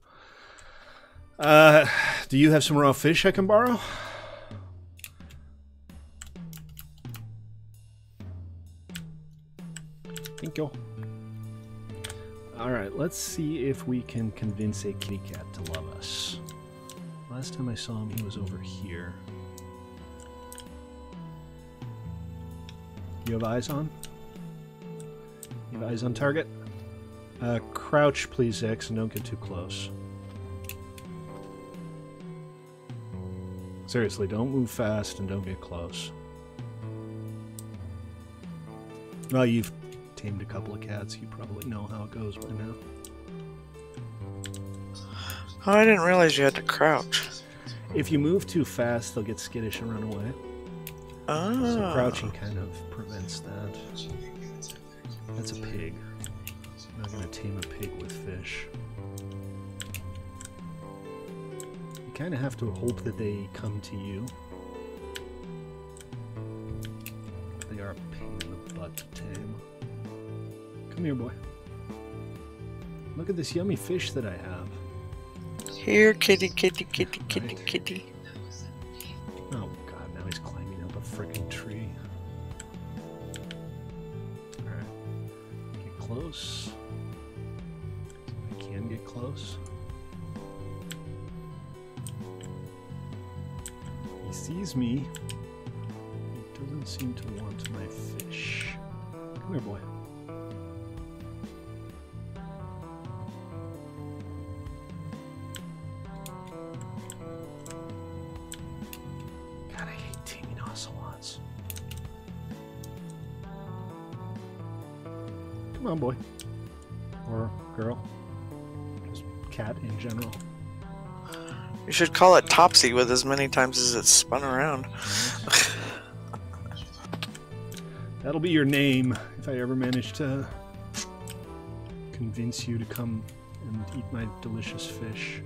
Do you have some raw fish I can borrow? Thank you. Alright, let's see if we can convince a kitty cat to love us. Last time I saw him, he was over here. You have eyes on? You have eyes on target? Crouch, please, X, and don't get too close. Seriously, don't move fast and don't get close. Well, you've tamed a couple of cats. You probably know how it goes by now. Oh, I didn't realize you had to crouch. If you move too fast, they'll get skittish and run away. Oh. So crouching kind of prevents that. That's a pig. I'm not going to tame a pig with fish. You kind of have to hope that they come to you. They are a pain in the butt to tame. Come here, boy. Look at this yummy fish that I have. Here, kitty, kitty, kitty, kitty, kitty. Oh god, now he's climbing up a freaking tree. Alright. Get close. I can get close. He sees me. He doesn't seem to want my fish. Come here, boy. Come on, boy. Or girl. Just cat in general. You should call it Topsy with as many times as it's spun around. Nice. That'll be your name if I ever manage to convince you to come and eat my delicious fish.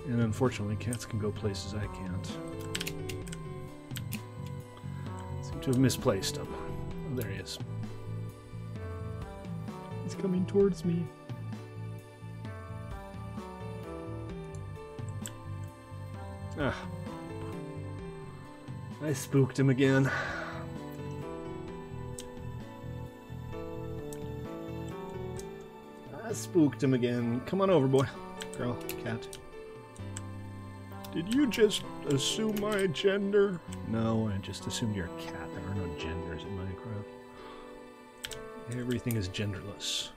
And unfortunately, cats can go places I can't. Seem to have misplaced him. Oh, there he is. He's coming towards me. Ah. I spooked him again. I spooked him again. Come on over, boy. Girl, cat. Did you just assume my gender? No, I just assumed you're a cat. There are no genders in Minecraft. Everything is genderless.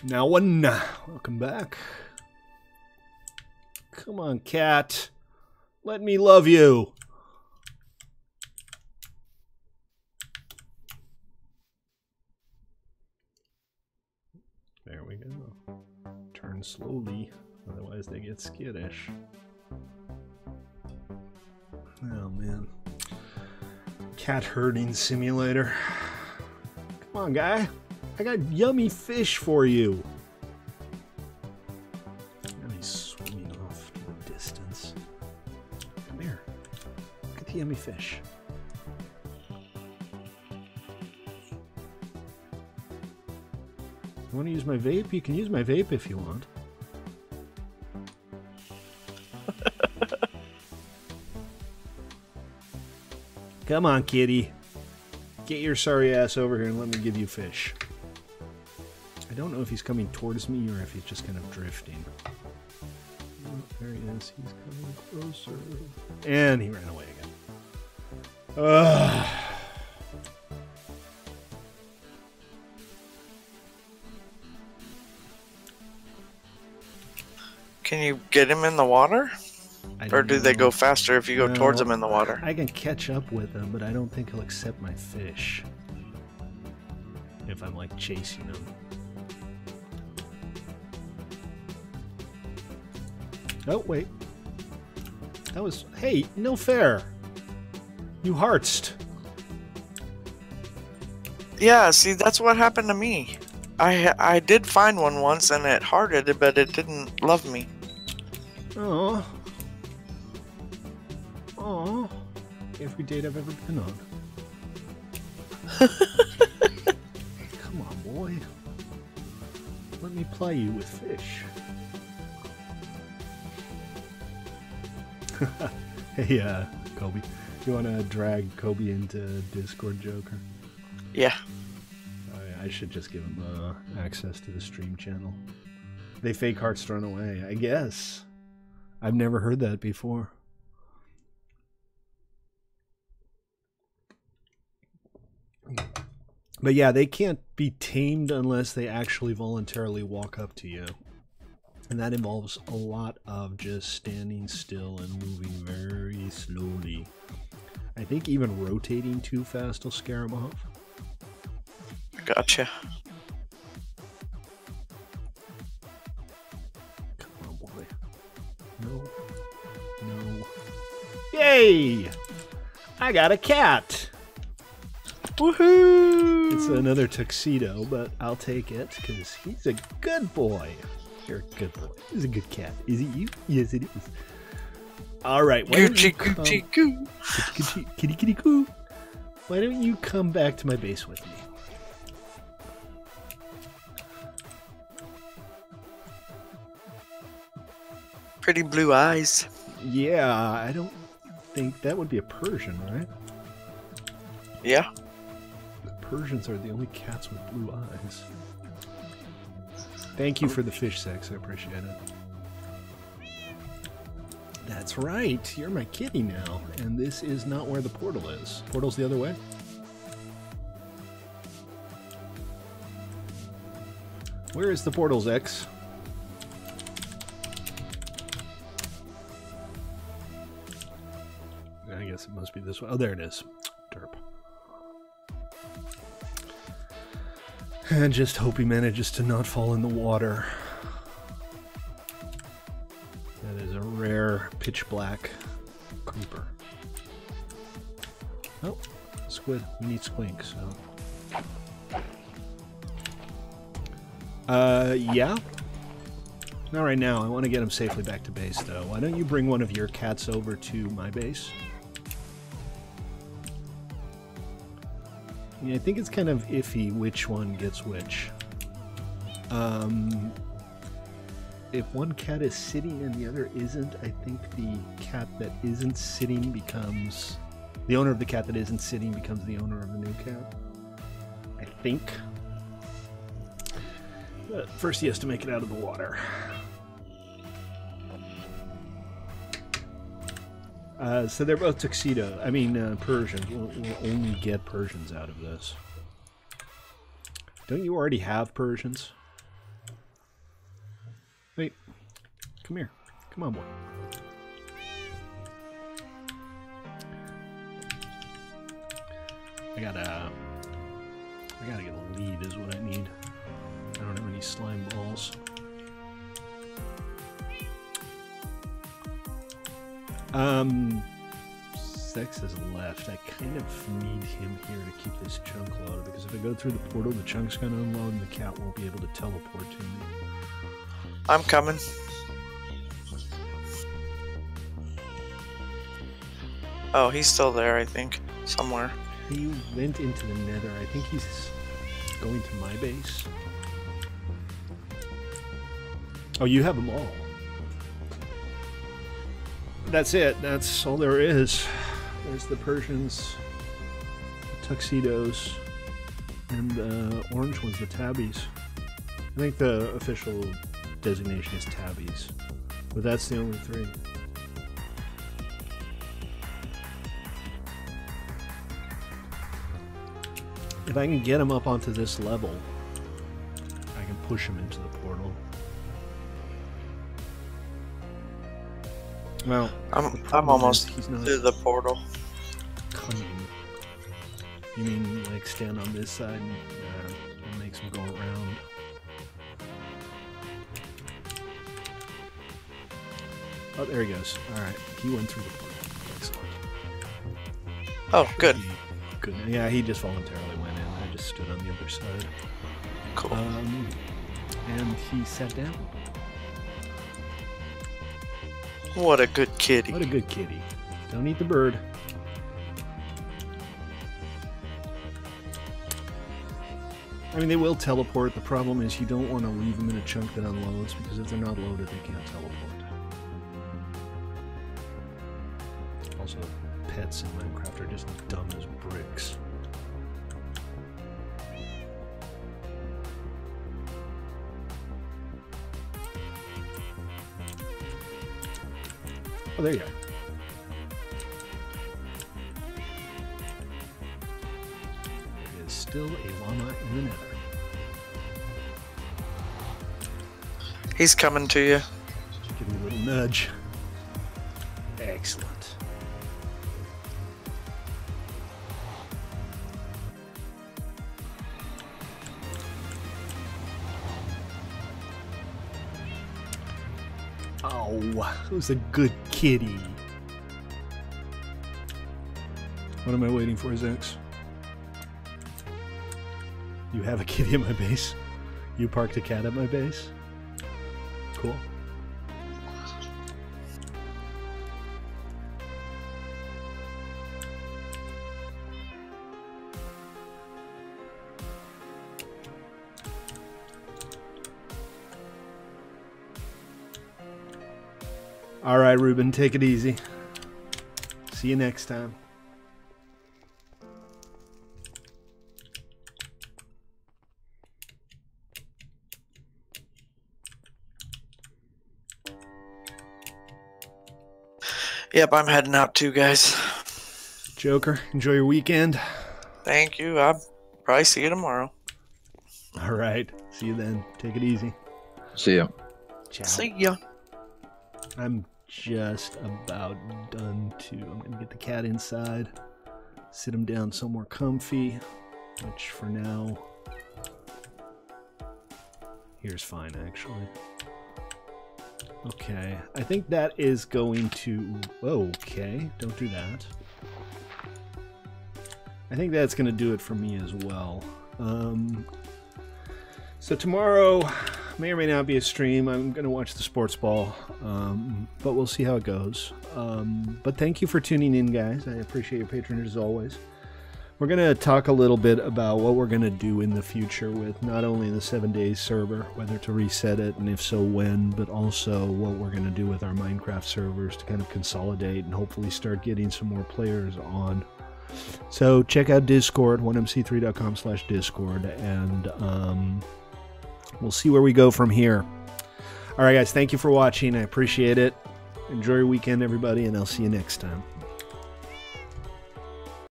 Now one. Welcome back. Come on, cat. Let me love you. There we go. Turn slowly, otherwise they get skittish. Oh man. Cat herding simulator. Come on, guy. I got yummy fish for you. Now he's swimming off to the distance. Come here. Look at the yummy fish. You want to use my vape? You can use my vape if you want. Come on, kitty. Get your sorry ass over here and let me give you fish. I don't know if he's coming towards me or if he's just kind of drifting. Oh, there he is. He's coming closer. And he ran away again. Ugh. Can you get him in the water? Or do they go faster if you go towards him in the water? I can catch up with him, but I don't think he'll accept my fish. if I'm like chasing them. Oh, wait. That was... Hey, no fair! You heartsed. Yeah, see, that's what happened to me. I did find one once and it hearted, but it didn't love me. Oh. Oh. Every date I've ever been on. Come on, boy. Let me ply you with fish. Hey, Kobe. You want to drag Kobe into Discord, Joker? Yeah. I should just give him access to the stream channel. They fake hearts run away, I guess. I've never heard that before. But yeah, they can't be tamed unless they actually voluntarily walk up to you. And that involves a lot of just standing still and moving very slowly. I think even rotating too fast will scare them off. Gotcha. Come on, boy. No. No. Yay! I got a cat! Woohoo! It's another tuxedo, but I'll take it because he's a good boy. You're a good boy. He's a good cat. Is it you? Yes, it is. All right. Gucci, Gucci, goo. Kitty, kitty, goo. Why don't you come back to my base with me? Pretty blue eyes. Yeah, I don't think that would be a Persian, right? Yeah. The Persians are the only cats with blue eyes. Thank you for the fish sex. I appreciate it. That's right. You're my kitty now. And this is not where the portal is. Portal's the other way? Where is the portal's X? I guess it must be this way. Oh, there it is. Derp. And just hope he manages to not fall in the water. That is a rare pitch black creeper. Oh, squid. We need squink, so. Yeah. Not right now. I want to get him safely back to base, though. Why don't you bring one of your cats over to my base? Yeah, I think it's kind of iffy which one gets which. If one cat is sitting and the other isn't, I think the cat that isn't sitting becomes... The owner of the cat that isn't sitting becomes the owner of the new cat. I think. But first he has to make it out of the water. So they're both tuxedo. I mean, Persians. We'll only get Persians out of this. Don't you already have Persians? Wait. Come here. Come on, boy. I gotta get a lead is what I need. I don't have any slime balls. Sex has left. I kind of need him here to keep this chunk loaded, because if I go through the portal, the chunk's gonna unload and the cat won't be able to teleport to me. I'm coming. Oh, he's still there, I think. Somewhere. He went into the nether. I think he's going to my base. Oh, you have them all. That's it. That's all there is. There's the Persians, the tuxedos, and the orange ones, the tabbies. I think the official designation is tabbies, but that's the only three. If I can get them up onto this level, I can push them into the portal. Well, I'm almost through the portal. Coming. You mean like stand on this side? him go around. Oh, there he goes. Alright, he went through the portal. Excellent. Oh, good. Good. Yeah, he just voluntarily went in. I just stood on the other side. Cool. And he sat down. What a good kitty. What a good kitty. Don't eat the bird. I mean, they will teleport. The problem is you don't want to leave them in a chunk that unloads, because if they're not loaded, they can't teleport. Also, pets in Minecraft are just dumb as bricks. Oh, there you are. There is still a llama in the nether. He's coming to you. Give me a little nudge. Excellent. Oh, that was a good kitty. What am I waiting for, Zex? You have a kitty at my base? You parked a cat at my base? Cool. All right, Ruben, take it easy. See you next time. Yep, I'm heading out too, guys. Joker, enjoy your weekend. Thank you. I'll probably see you tomorrow. All right. See you then. Take it easy. See ya. Ciao. See ya. I'm just about done too. I'm going to get the cat inside, sit him down somewhere comfy, which for now, here's fine actually. Okay, I think that is going to... Okay, don't do that. I think that's going to do it for me as well. So tomorrow may or may not be a stream. I'm going to watch the sports ball, but we'll see how it goes. But thank you for tuning in, guys. I appreciate your patronage as always. We're going to talk a little bit about what we're going to do in the future with not only the 7 days server, whether to reset it, and if so, when, but also what we're going to do with our Minecraft servers to kind of consolidate and hopefully start getting some more players on. So check out Discord, 1mc3.com/Discord, and we'll see where we go from here. All right, guys, thank you for watching. I appreciate it. Enjoy your weekend, everybody, and I'll see you next time.